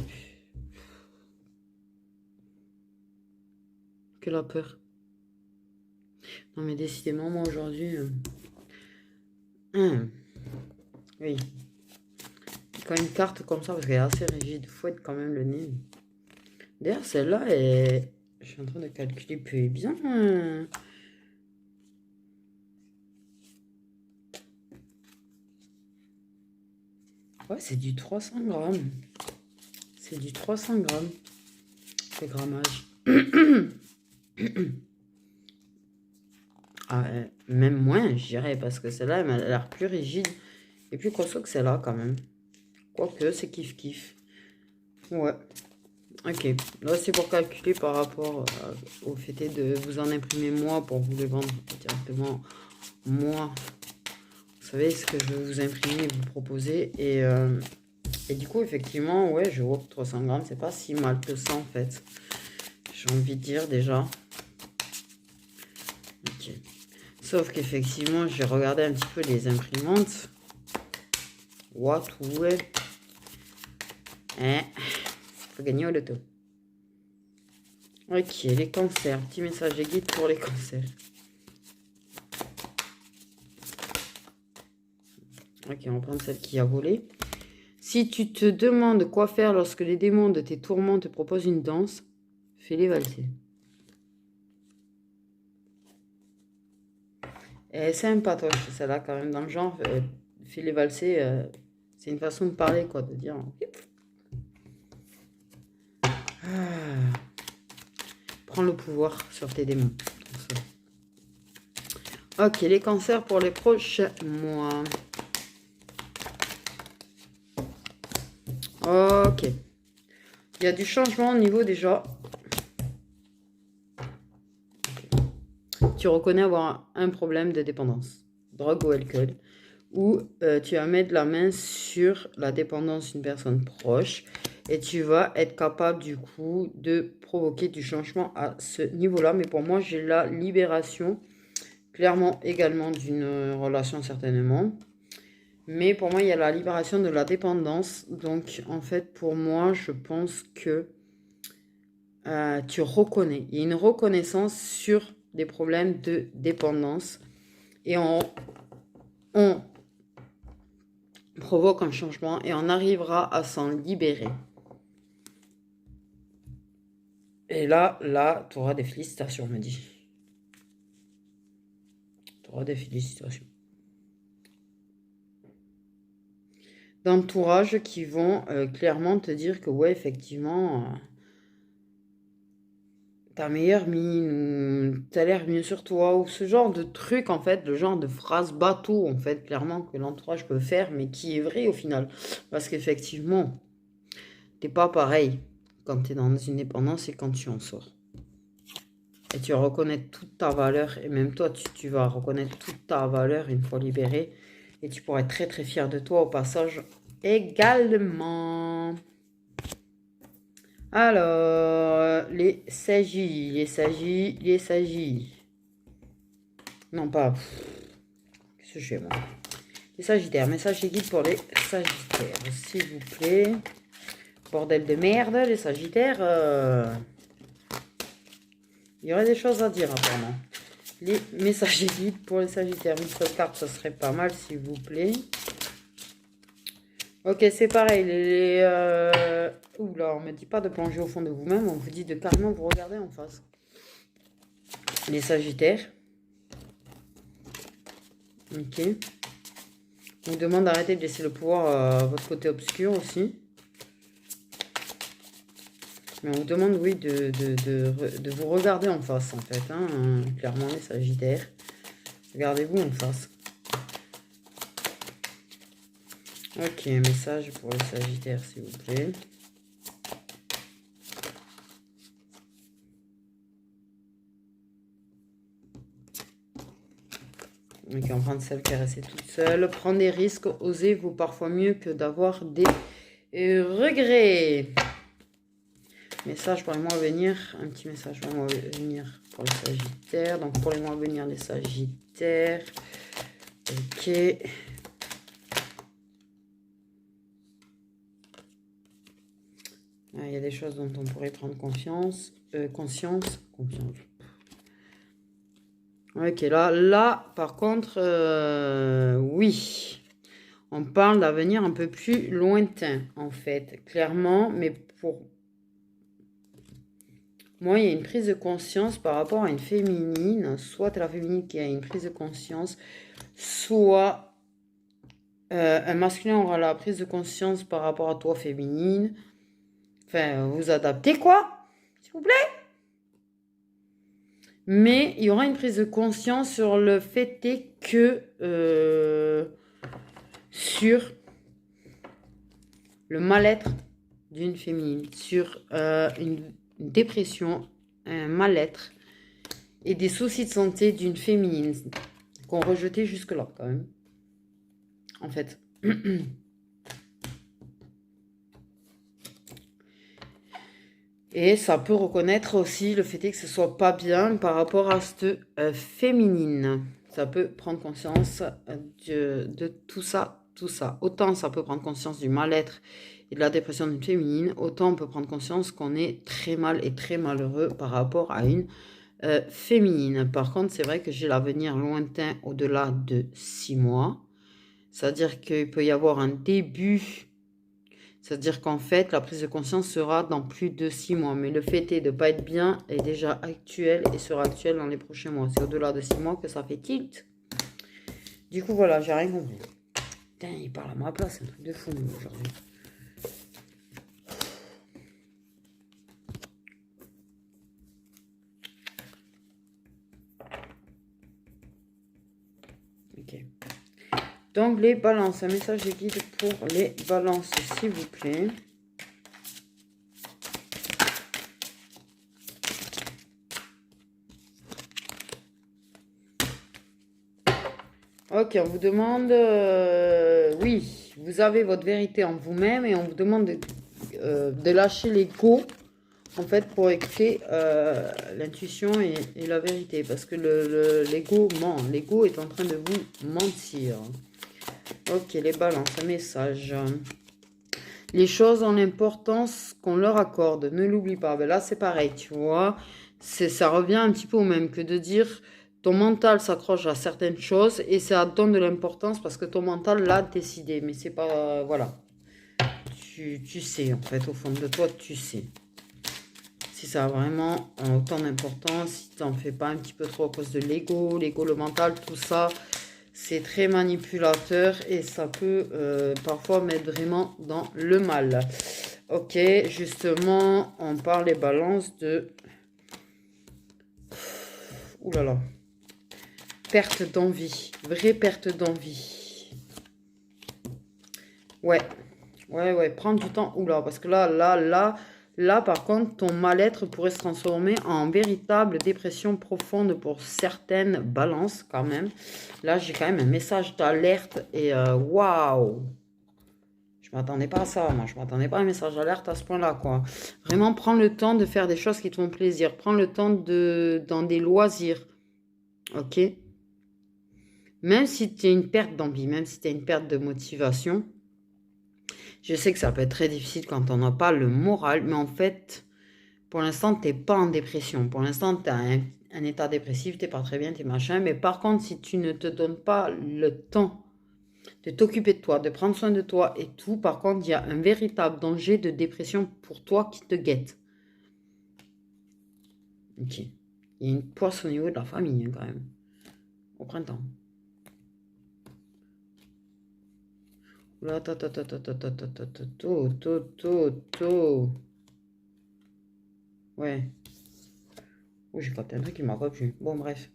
Que la peur. Non, mais décidément, moi, aujourd'hui... Oui. Quand une carte comme ça, parce qu'elle est assez rigide, il faut être quand même le nez. D'ailleurs, celle-là, je suis en train de calculer peu et bien. Ouais, c'est du 300 grammes. C'est du 300 grammes. Le grammage. Ah, même moins, je dirais, parce que celle-là, elle m'a l'air plus rigide et plus costaud que celle-là, quand même. Quoique, c'est kiff-kiff. Ouais. Ok. Là, c'est pour calculer par rapport au fait de vous en imprimer moi pour vous les vendre directement moi. Vous savez ce que je vais vous imprimer et vous proposer. Et du coup, effectivement, ouais, je vois que 300 grammes, c'est pas si mal que ça, en fait. J'ai envie de dire déjà. Ok. Sauf qu'effectivement, j'ai regardé un petit peu les imprimantes. What, ouais. Faut gagner au loto. Ok, les cancers. Petit message de guide pour les cancers. Ok, on va prendre celle qui a volé. Si tu te demandes quoi faire lorsque les démons de tes tourments te proposent une danse, fais-les valser. Et c'est sympatoche, celle-là, quand même, dans le genre, fais-les valser, c'est une façon de parler, quoi, de dire... Prends le pouvoir sur tes démons. Ok, les cancers pour les prochains mois. Ok. Il y a du changement au niveau déjà. Tu reconnais avoir un problème de dépendance, drogue ou alcool, ou tu vas mettre la main sur la dépendance d'une personne proche et tu vas être capable du coup de provoquer du changement à ce niveau-là. Mais pour moi, j'ai la libération, clairement également d'une relation certainement. Mais pour moi, il y a la libération de la dépendance. Donc, en fait, pour moi, je pense que tu reconnais. Il y a une reconnaissance sur des problèmes de dépendance. Et on provoque un changement et on arrivera à s'en libérer. Et là, tu auras des félicitations, me dit. Tu auras des félicitations. D'entourage qui vont clairement te dire que ouais, effectivement, t'as meilleure mine, ou t'as l'air mieux sur toi, ou ce genre de truc, en fait, le genre de phrase bateau, en fait, clairement, que l'entourage peut faire, mais qui est vrai au final. Parce qu'effectivement, t'es pas pareil quand t'es dans une dépendance et quand tu en sors. Et tu vas reconnaître toute ta valeur, et même toi, tu vas reconnaître toute ta valeur une fois libéré, et tu pourras être très très fier de toi au passage également. Alors, les s'agit. Non, pas. Qu'est-ce que je fais, moi? Les sagittaires. Message et guide pour les sagittaires, s'il vous plaît. Bordel de merde, les sagittaires. Il y aurait des choses à dire, apparemment. Les messages et guides pour les sagittaires. Une seule carte, ça serait pas mal, s'il vous plaît. Ok, c'est pareil. Oula, on ne me dit pas de plonger au fond de vous-même. On vous dit de carrément vous regarder en face. Les sagittaires. Ok. On vous demande d'arrêter de laisser le pouvoir à votre côté obscur aussi. Mais on vous demande, oui, de vous regarder en face, en fait. Hein, clairement, les sagittaires. Regardez-vous en face. Ok, message pour les sagittaires, s'il vous plaît. Ok, on prend celle qui est restée toute seule. Prendre des risques, oser vaut parfois mieux que d'avoir des regrets. Message pour les mois à venir. Un petit message pour les mois à venir pour les sagittaires. Donc pour les mois à venir, les sagittaires. Ok. Il y a des choses dont on pourrait prendre conscience. Ok, là, par contre, oui. On parle d'avenir un peu plus lointain, en fait, clairement. Mais pour moi, il y a une prise de conscience par rapport à une féminine. Soit la féminine qui a une prise de conscience, soit un masculin aura la prise de conscience par rapport à toi, féminine. Enfin, vous adaptez, quoi, s'il vous plaît. Mais il y aura une prise de conscience sur le fait que sur le mal-être d'une féminine, sur une dépression, un mal-être et des soucis de santé d'une féminine qu'on rejetait jusque-là quand même. En fait. Et ça peut reconnaître aussi le fait que ce soit pas bien par rapport à cette féminine. Ça peut prendre conscience de tout ça. Autant ça peut prendre conscience du mal-être et de la dépression d'une féminine, autant on peut prendre conscience qu'on est très mal et très malheureux par rapport à une féminine. Par contre, c'est vrai que j'ai l'avenir lointain au-delà de 6 mois. C'est-à-dire qu'il peut y avoir un début. C'est-à-dire qu'en fait, la prise de conscience sera dans plus de 6 mois. Mais le fait est de ne pas être bien est déjà actuel et sera actuel dans les prochains mois. C'est au-delà de 6 mois que ça fait tilt. Du coup, voilà, j'ai rien compris. Putain, il parle à ma place, c'est un truc de fou aujourd'hui. Ok. Donc, les balances. Un message de guide pour les balances, s'il vous plaît. Ok, on vous demande, oui, vous avez votre vérité en vous-même et on vous demande de lâcher l'ego, en fait, pour écouter l'intuition et la vérité. Parce que l'ego ment, l'ego est en train de vous mentir. Ok, les balances, un message. Les choses ont l'importance qu'on leur accorde. Ne l'oublie pas. Ben là, c'est pareil, tu vois. Ça revient un petit peu au même que de dire ton mental s'accroche à certaines choses et ça donne de l'importance parce que ton mental l'a décidé. Mais c'est pas... voilà. Tu sais, en fait, au fond de toi, tu sais. Si ça a vraiment autant d'importance, si tu n'en fais pas un petit peu trop à cause de l'ego, le mental, tout ça, c'est très manipulateur et ça peut parfois mettre vraiment dans le mal. Ok, justement, on parle des balances de... Ouh là là. Perte d'envie. Vraie perte d'envie. Ouais. Ouais. Prends du temps. Oula, parce que là, par contre, ton mal-être pourrait se transformer en véritable dépression profonde pour certaines balances, quand même. Là, j'ai quand même un message d'alerte et waouh! Je m'attendais pas à ça, moi. Je m'attendais pas à un message d'alerte à ce point-là, quoi. Vraiment, prends le temps de faire des choses qui te font plaisir. Prends le temps dans des loisirs. Ok? Même si tu as une perte d'envie, même si tu as une perte de motivation, je sais que ça peut être très difficile quand on n'a pas le moral, mais en fait, pour l'instant, tu n'es pas en dépression. Pour l'instant, tu as un état dépressif, tu n'es pas très bien, tu es machin. Mais par contre, si tu ne te donnes pas le temps de t'occuper de toi, de prendre soin de toi et tout, par contre, il y a un véritable danger de dépression pour toi qui te guette. Ok. Il y a une poisse au niveau de la famille, hein, quand même. Au printemps. Oula, Ouais. Oh, j'ai capté un truc qui m'a pas plu. Bon, bref.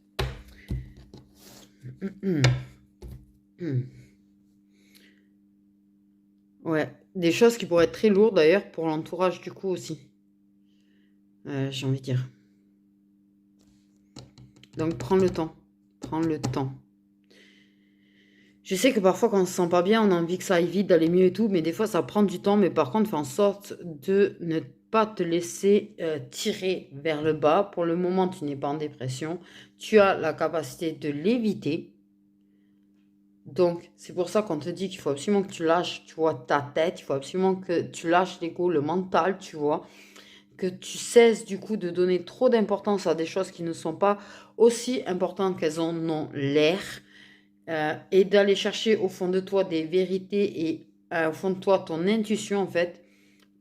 Ouais. Des choses qui pourraient être très lourdes, d'ailleurs, pour l'entourage, du coup, aussi. J'ai envie de dire. Donc, prends le temps. Prends le temps. Je sais que parfois, quand on se sent pas bien, on a envie que ça aille vite, d'aller mieux et tout, mais des fois, ça prend du temps. Mais par contre, fais en sorte de ne pas te laisser tirer vers le bas. Pour le moment, tu n'es pas en dépression. Tu as la capacité de l'éviter. Donc, c'est pour ça qu'on te dit qu'il faut absolument que tu lâches, tu vois, ta tête. Il faut absolument que tu lâches l'ego, le mental, tu vois. Que tu cesses, du coup, de donner trop d'importance à des choses qui ne sont pas aussi importantes qu'elles en ont l'air. Et d'aller chercher au fond de toi des vérités et au fond de toi ton intuition en fait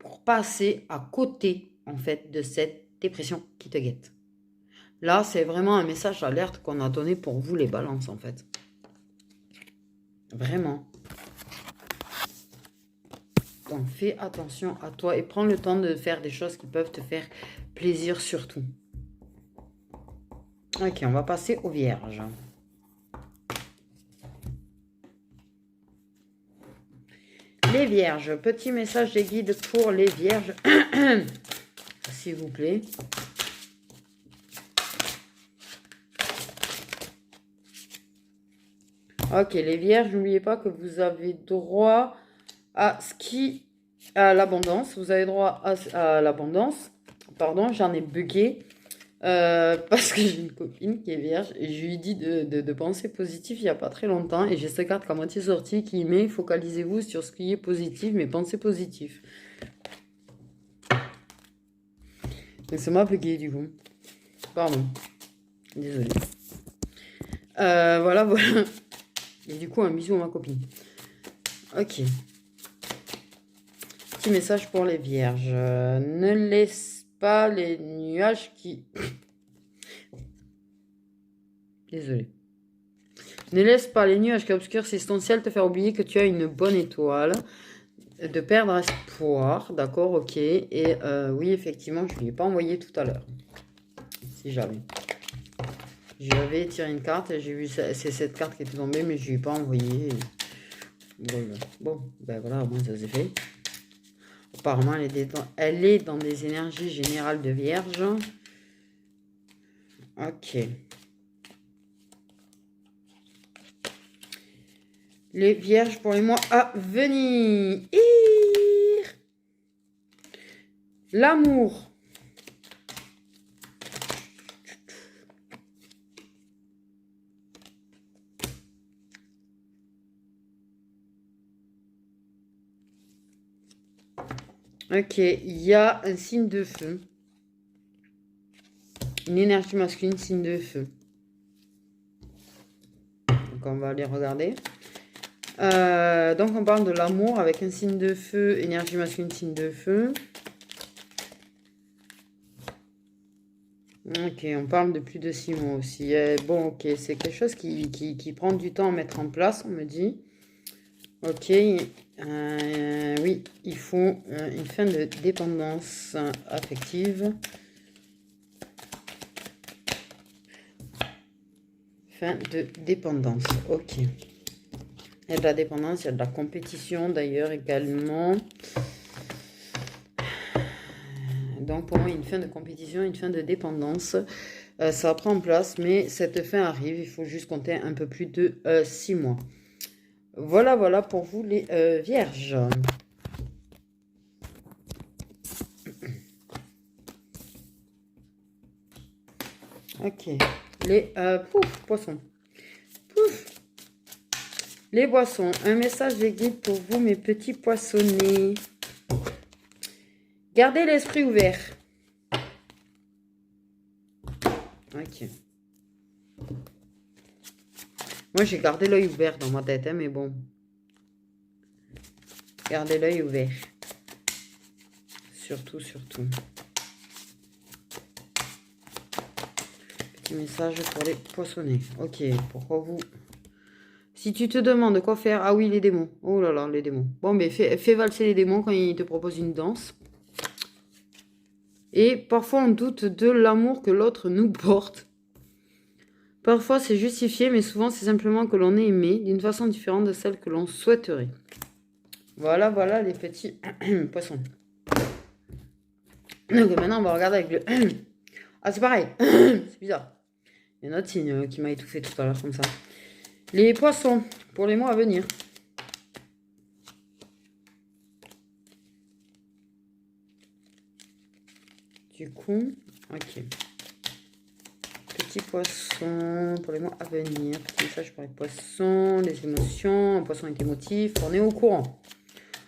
pour passer à côté en fait de cette dépression qui te guette. Là, c'est vraiment un message d'alerte qu'on a donné pour vous les balances en fait. Vraiment. Donc fais attention à toi et prends le temps de faire des choses qui peuvent te faire plaisir surtout. Ok, on va passer aux vierges. Les vierges, petit message des guides pour les vierges. S'il vous plaît. Ok, les vierges, n'oubliez pas que vous avez droit à à l'abondance. Vous avez droit à l'abondance. Pardon, j'en ai bugué. Parce que j'ai une copine qui est vierge et je lui ai dit de penser positif il n'y a pas très longtemps. Et j'ai cette carte qui est à moitié sortie qui met focalisez-vous sur ce qui est positif, mais pensez positif. Donc ça m'a bugué du coup. Pardon. Désolée. Voilà. Et du coup, un bisou à ma copine. Ok. Petit message pour les vierges. Ne laisse pas les nuages qui... Désolée. Ne laisse pas les nuages qui obscurcissent ton ciel te faire oublier que tu as une bonne étoile. De perdre espoir. D'accord, ok. Et oui, effectivement, je ne lui ai pas envoyé tout à l'heure. Si jamais. J'avais tiré une carte et j'ai vu... C'est cette carte qui était tombée, mais je ne lui ai pas envoyé. Bon, ben voilà, au moins ça s'est fait. Apparemment, elle est dans des énergies générales de vierge. Ok. Les vierges pour les mois à venir. L'amour. Ok, il y a un signe de feu. Une énergie masculine, signe de feu. Donc, on va aller regarder. Donc, on parle de l'amour avec un signe de feu, énergie masculine, signe de feu. Ok, on parle de plus de 6 mois aussi. Bon, ok, c'est quelque chose qui prend du temps à mettre en place, on me dit. Ok, oui, il faut une fin de dépendance affective. Fin de dépendance, ok. Il y a de la dépendance, il y a de la compétition d'ailleurs également. Donc pour moi, une fin de compétition, une fin de dépendance, ça prend place, mais cette fin arrive, il faut juste compter un peu plus de 6 mois. Voilà, voilà pour vous les vierges. Ok, les poissons. Pouf. Les poissons, un message de guide pour vous, mes petits poissonnés. Gardez l'esprit ouvert. Ok. Moi, j'ai gardé l'œil ouvert dans ma tête, hein, mais bon. Gardez l'œil ouvert. Surtout, surtout. Petit message pour les poissonnés. Ok, pourquoi vous... Si tu te demandes quoi faire... Ah oui, les démons. Oh là là, les démons. Bon, mais fais valser les démons quand ils te proposent une danse. Et parfois, on doute de l'amour que l'autre nous porte. Parfois, c'est justifié, mais souvent, c'est simplement que l'on est aimé d'une façon différente de celle que l'on souhaiterait. Voilà, voilà les petits poissons. Donc maintenant, on va regarder avec le... Ah, c'est pareil. C'est bizarre. Il y a un autre signe qui m'a étouffé tout à l'heure, comme ça. Les poissons, pour les mois à venir. Du coup, ok. Petits poissons, pour les mois à venir. Petit message pour les poissons, les émotions. Un poisson est émotif, on est au courant.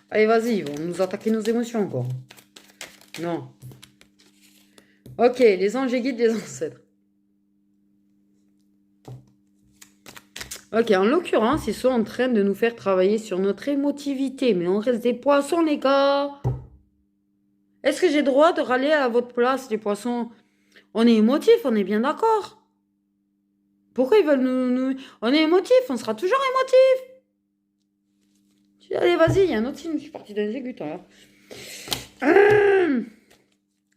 Allez, vas-y, ils vont nous attaquer nos émotions encore. Non. Ok, les anges guides des ancêtres. Ok, en l'occurrence, ils sont en train de nous faire travailler sur notre émotivité. Mais on reste des poissons, les gars. Est-ce que j'ai le droit de râler à votre place, les poissons? On est émotifs, on est bien d'accord. Pourquoi ils veulent nous... On est émotifs, on sera toujours émotifs. Allez, vas-y, il y a un autre signe, je suis partie dans les aigus, là.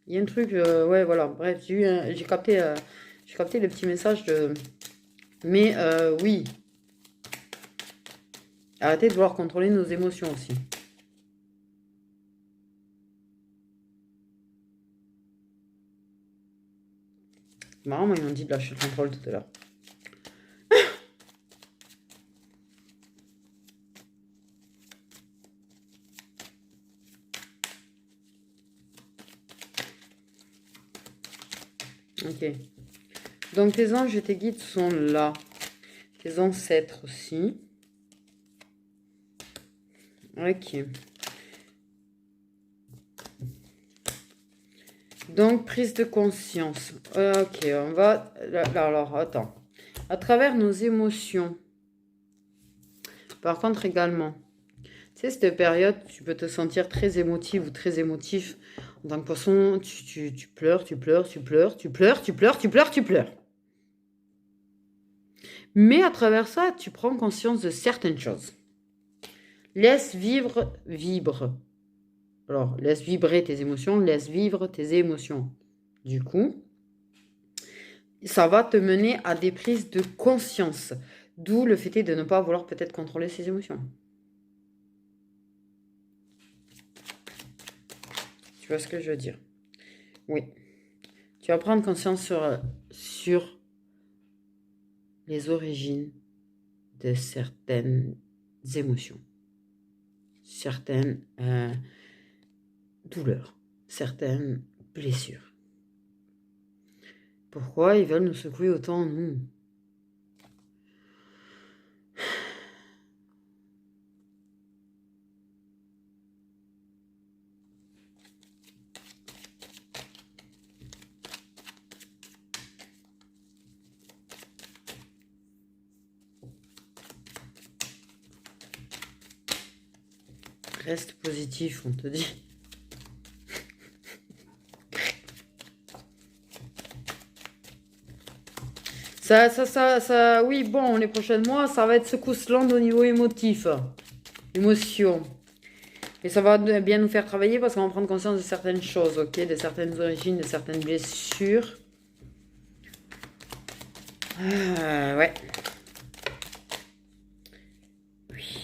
Il y a un truc, ouais, voilà, bref, j'ai capté le petit message de... Mais oui, arrêtez de vouloir contrôler nos émotions aussi. C'est marrant, moi, ils m'ont dit de lâcher le contrôle tout à l'heure. Ok. Donc, tes anges et tes guides sont là. Tes ancêtres aussi. Ok. Donc, prise de conscience. Ok, on va... Alors, attends. À travers nos émotions. Par contre, également. Tu sais, cette période, tu peux te sentir très émotive ou très émotif. En tant que poisson, tu pleures, tu pleures, tu pleures, tu pleures, tu pleures, tu pleures, tu pleures. Mais à travers ça, tu prends conscience de certaines choses. Laisse vivre, vibre. Alors, laisse vibrer tes émotions, laisse vivre tes émotions. Du coup, ça va te mener à des prises de conscience. D'où le fait de ne pas vouloir peut-être contrôler ses émotions. Tu vois ce que je veux dire? Oui. Tu vas prendre conscience sur les origines de certaines émotions, certaines douleurs, certaines blessures. Pourquoi ils veulent nous secouer autant, nous? Reste positif, on te dit. Oui, bon, les prochains mois, ça va être secousse lente au niveau émotif. Émotion. Et ça va bien nous faire travailler parce qu'on va prendre conscience de certaines choses, ok? De certaines origines, de certaines blessures. Ouais. Oui,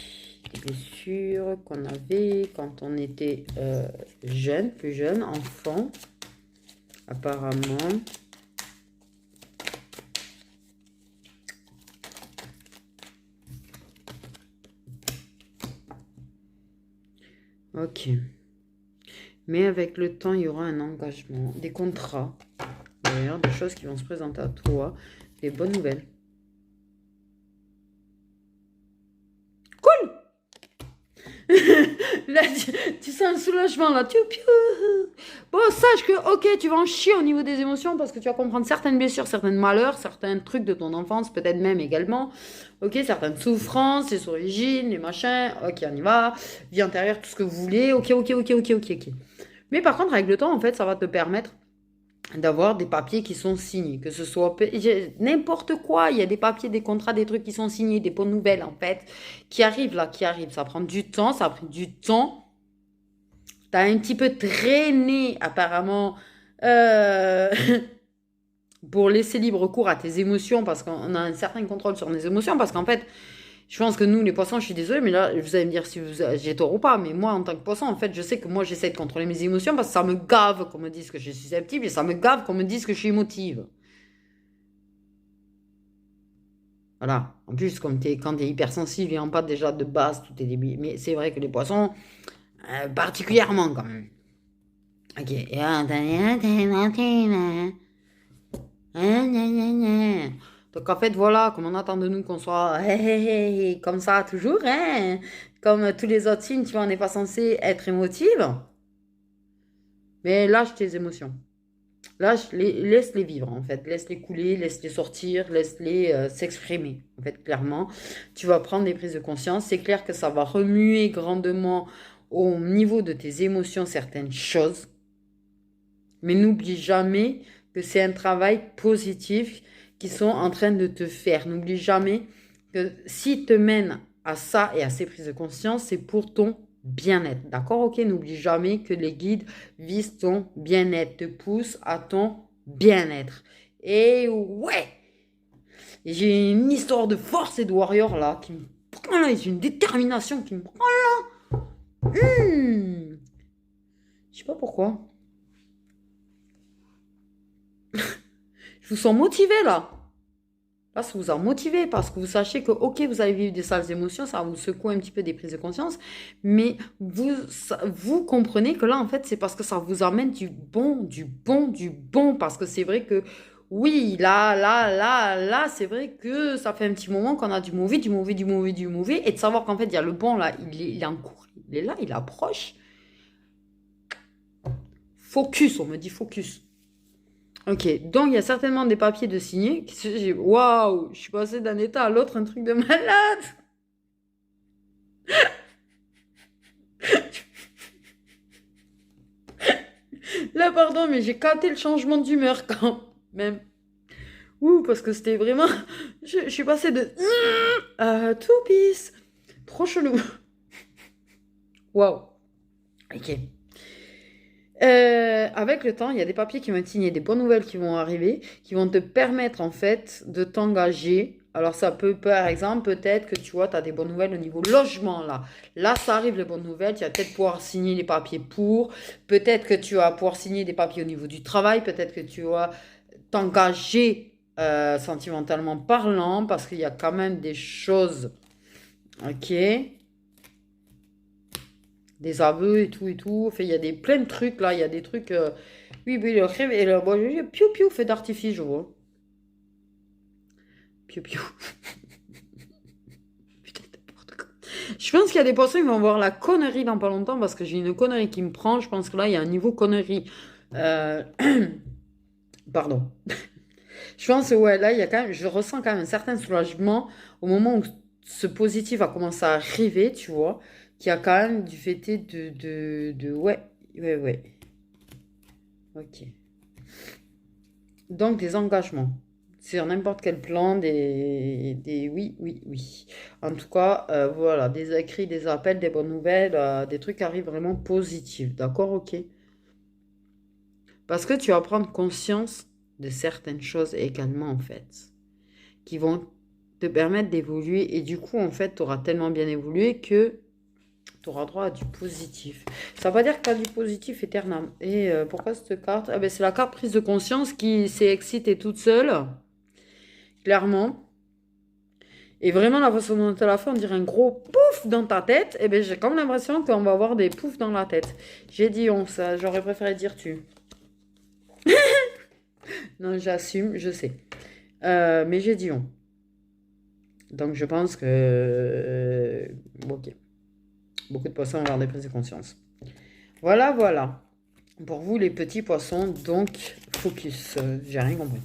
des blessures qu'on avait quand on était jeune, plus jeune, enfant, apparemment. Ok. Mais avec le temps, il y aura un engagement, des contrats, d'ailleurs, des choses qui vont se présenter à toi, des bonnes nouvelles. Cool. Là, tu sens un soulagement, là. Bon, sache que, ok, tu vas en chier au niveau des émotions parce que tu vas comprendre certaines blessures, certains malheurs, certains trucs de ton enfance, peut-être même également. Ok, certaines souffrances, les origines, les machins. Ok, on y va. Vie antérieure, tout ce que vous voulez. Ok. Mais par contre, avec le temps, en fait, ça va te permettre d'avoir des papiers qui sont signés, que ce soit n'importe quoi, il y a des papiers, des contrats, des trucs qui sont signés, des bonnes nouvelles en fait, qui arrivent là, ça prend du temps, ça a pris du temps, t'as un petit peu traîné apparemment pour laisser libre cours à tes émotions, parce qu'on a un certain contrôle sur nos émotions, parce qu'en fait, je pense que nous, les poissons, je suis désolée, mais là, vous allez me dire si j'ai tort ou pas, mais moi, en tant que poisson, en fait, je sais que moi, j'essaie de contrôler mes émotions parce que ça me gave qu'on me dise que je suis susceptible et ça me gave qu'on me dise que je suis émotive. Voilà. En plus, quand tu es hypersensible et en pas déjà de base, tout est débile. Mais c'est vrai que les poissons, particulièrement quand même. Ok. Donc en fait, voilà, comme on attend de nous qu'on soit comme ça toujours, hein, comme tous les autres signes, tu vois, on n'est pas censé être émotive. Mais lâche tes émotions. Laisse-les vivre, en fait. Laisse-les couler, laisse-les sortir, laisse-les s'exprimer, en fait, clairement. Tu vas prendre des prises de conscience. C'est clair que ça va remuer grandement au niveau de tes émotions certaines choses. Mais n'oublie jamais que c'est un travail positif qu'ils sont en train de te faire. N'oublie jamais que s'ils te mènent à ça et à ces prises de conscience, c'est pour ton bien-être. D'accord? Ok, n'oublie jamais que les guides visent ton bien-être, te poussent à ton bien-être. Et ouais, j'ai une histoire de force et de warrior là qui me prend là, j'ai une détermination qui me prend là. Je sais pas pourquoi. Je vous sens motivé là. Là, ça vous a motivé parce que vous sachez que, ok, vous allez vivre des sales émotions, ça va vous secouer un petit peu des prises de conscience, mais vous comprenez que là, en fait, c'est parce que ça vous amène du bon, parce que c'est vrai que, oui, là, c'est vrai que ça fait un petit moment qu'on a du mauvais, et de savoir qu'en fait, il y a le bon là, il est en cours, il est là, il approche. Focus, on me dit focus. Ok, donc il y a certainement des papiers de signer. Waouh, je suis passée d'un état à l'autre, un truc de malade. Là, pardon, mais j'ai capté le changement d'humeur quand même. Ouh, parce que c'était vraiment... Je suis passée de... tout pisse. Trop chelou. Waouh. Ok. Avec le temps, il y a des papiers qui vont être signés, des bonnes nouvelles qui vont arriver, qui vont te permettre en fait de t'engager. Alors ça peut, par exemple, peut-être que tu vois, tu as des bonnes nouvelles au niveau logement là. Là, ça arrive les bonnes nouvelles, tu vas peut-être pouvoir signer les papiers pour. Peut-être que tu vas pouvoir signer des papiers au niveau du travail, peut-être que tu vas t'engager sentimentalement parlant, parce qu'il y a quand même des choses, ok, des aveux et tout. Enfin, il y a plein de trucs là, il y a des trucs. Oui, le crève et le bon, piou fait d'artifice, je vois. Piou. Putain, n'importe quoi. Je pense qu'il y a des poissons qui vont voir la connerie dans pas longtemps parce que j'ai une connerie qui me prend. Je pense que là, il y a un niveau connerie. Pardon. Je pense que ouais, là, il y a quand même, je ressens quand même un certain soulagement au moment où ce positif a commencé à arriver, tu vois, qui a quand même du fait ouais, ouais, ouais. Ok. Donc, des engagements. Sur n'importe quel plan, oui, oui, oui. En tout cas, voilà, des écrits, des appels, des bonnes nouvelles, des trucs qui arrivent vraiment positifs. D'accord, ok. Parce que tu vas prendre conscience de certaines choses également, en fait, qui vont te permettre d'évoluer. Et du coup, en fait, tu auras tellement bien évolué que tu auras droit à du positif. Ça ne veut pas dire que tu as du positif éternel. Et pourquoi cette carte? Ah ben, c'est la carte prise de conscience qui s'est excitée toute seule, clairement. Et vraiment, la façon dont elle a fait, on dirait un gros pouf dans ta tête. Et ben, j'ai comme l'impression qu'on va avoir des poufs dans la tête. J'ai dit on, ça, j'aurais préféré dire tu. Non, j'assume, je sais. Mais j'ai dit on. Donc, je pense que... ok. Beaucoup de poissons vont avoir des prises de conscience. Voilà, voilà. Pour vous, les petits poissons, donc, focus. J'ai rien compris.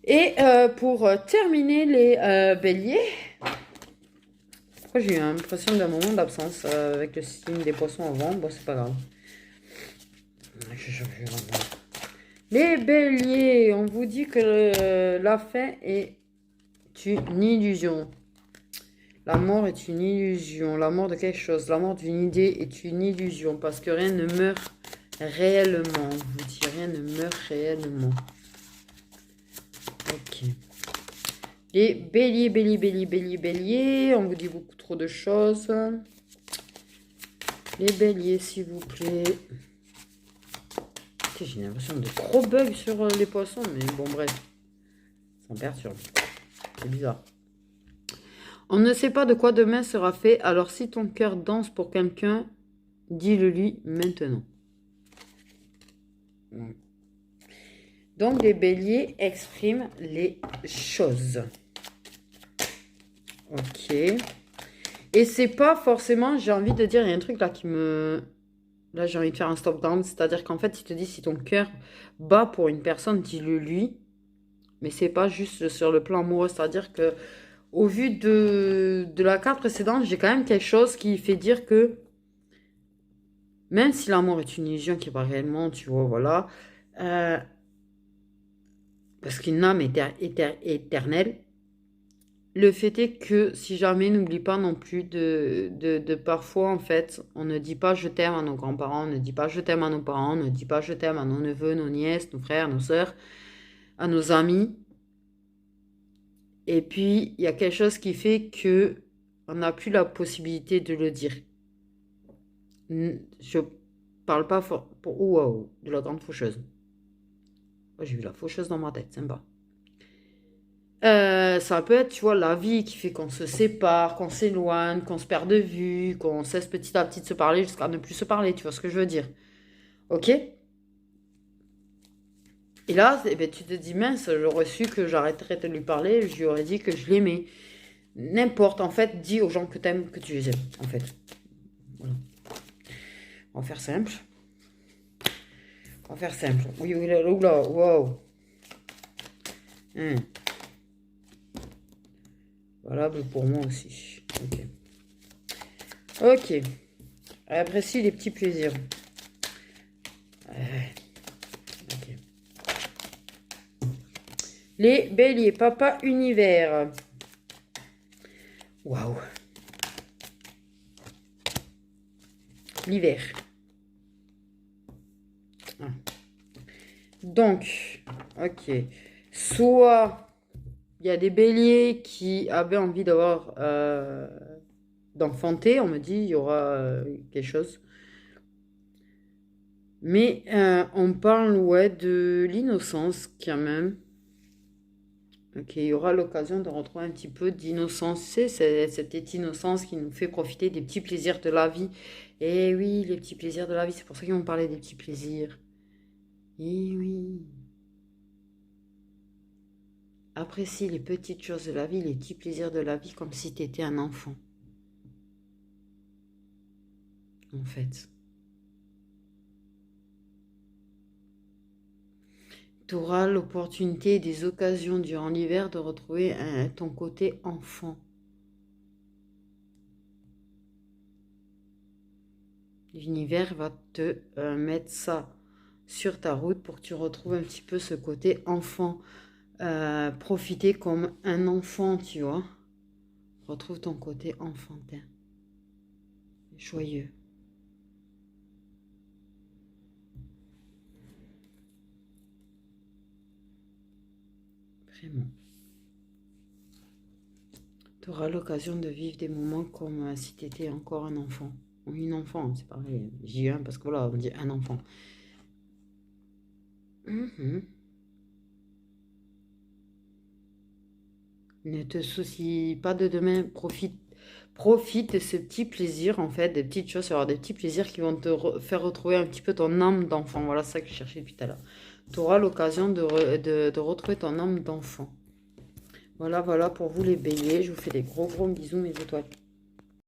Et pour terminer les béliers, pourquoi j'ai eu l'impression d'un moment d'absence avec le signe des poissons avant? Bon, c'est pas grave. Les béliers, on vous dit que la fin est une illusion. La mort est une illusion. La mort de quelque chose, la mort d'une idée est une illusion. Parce que rien ne meurt réellement. On vous dit rien ne meurt réellement. Ok. Les béliers, béliers, béliers, béliers, béliers. On vous dit beaucoup trop de choses. Les béliers, s'il vous plaît. J'ai l'impression de gros bugs sur les poissons. Mais bon, bref. Ça me perturbe. C'est bizarre. On ne sait pas de quoi demain sera fait. Alors si ton cœur danse pour quelqu'un, dis-le lui maintenant. Donc, les béliers expriment les choses. Ok. Et c'est pas forcément, j'ai envie de dire, il y a un truc là qui me... Là, j'ai envie de faire un stop down. C'est-à-dire qu'en fait, il te dit, si ton cœur bat pour une personne, dis-le lui. Mais c'est pas juste sur le plan amoureux. C'est-à-dire que, au vu de la carte précédente, j'ai quand même quelque chose qui fait dire que, même si l'amour est une illusion qui n'est pas réellement, tu vois, voilà... parce qu'une âme est éternelle. Le fait est que si jamais, n'oublie pas non plus de parfois, en fait, on ne dit pas je t'aime à nos grands-parents, on ne dit pas je t'aime à nos parents, on ne dit pas je t'aime à nos neveux, nos nièces, nos frères, nos sœurs, à nos amis. Et puis, il y a quelque chose qui fait que on n'a plus la possibilité de le dire. Je parle pas de la grande faucheuse. Oh, j'ai vu la faucheuse dans ma tête, sympa. Ça peut être, tu vois, la vie qui fait qu'on se sépare, qu'on s'éloigne, qu'on se perd de vue, qu'on cesse petit à petit de se parler jusqu'à ne plus se parler, tu vois ce que je veux dire. Ok? Et là, eh ben, tu te dis, mince, j'aurais su que j'arrêterais de lui parler, je lui aurais dit que je l'aimais. N'importe, en fait, dis aux gens que t'aimes, que tu les aimes, en fait. Voilà. On va faire simple. On va faire simple. Oui, oula, wow. Valable pour moi aussi. Ok. Ok. Apprécie les petits plaisirs. Ok. Les béliers, papa univers. Waouh. L'hiver. Ah. Donc, ok. Soit il y a des béliers qui avaient envie d'avoir d'enfanter, on me dit, il y aura quelque chose. Mais on parle, ouais, de l'innocence quand même. Ok, il y aura l'occasion de retrouver un petit peu d'innocence. C'est cette innocence qui nous fait profiter des petits plaisirs de la vie. Et oui, les petits plaisirs de la vie, c'est pour ça qu'ils m'ont parlé des petits plaisirs. Et oui. Apprécie les petites choses de la vie, les petits plaisirs de la vie, comme si tu étais un enfant. En fait. Tu auras l'opportunité et des occasions durant l'hiver de retrouver ton côté enfant. L'univers va te mettre ça sur ta route pour que tu retrouves un petit peu ce côté enfant. Profiter comme un enfant, tu vois. Retrouve ton côté enfantin. Joyeux. Vraiment. Tu auras l'occasion de vivre des moments comme si tu étais encore un enfant. Ou une enfant, c'est pareil. J'ai un parce que voilà, on dit un enfant. Ne te soucie pas de demain. Profite de ce petit plaisir, en fait, des petites choses, avoir des petits plaisirs qui vont te faire retrouver un petit peu ton âme d'enfant. Voilà ça que je cherchais depuis tout à l'heure. Tu auras l'occasion de retrouver ton âme d'enfant. Voilà, voilà pour vous les béliers. Je vous fais des gros bisous mes étoiles.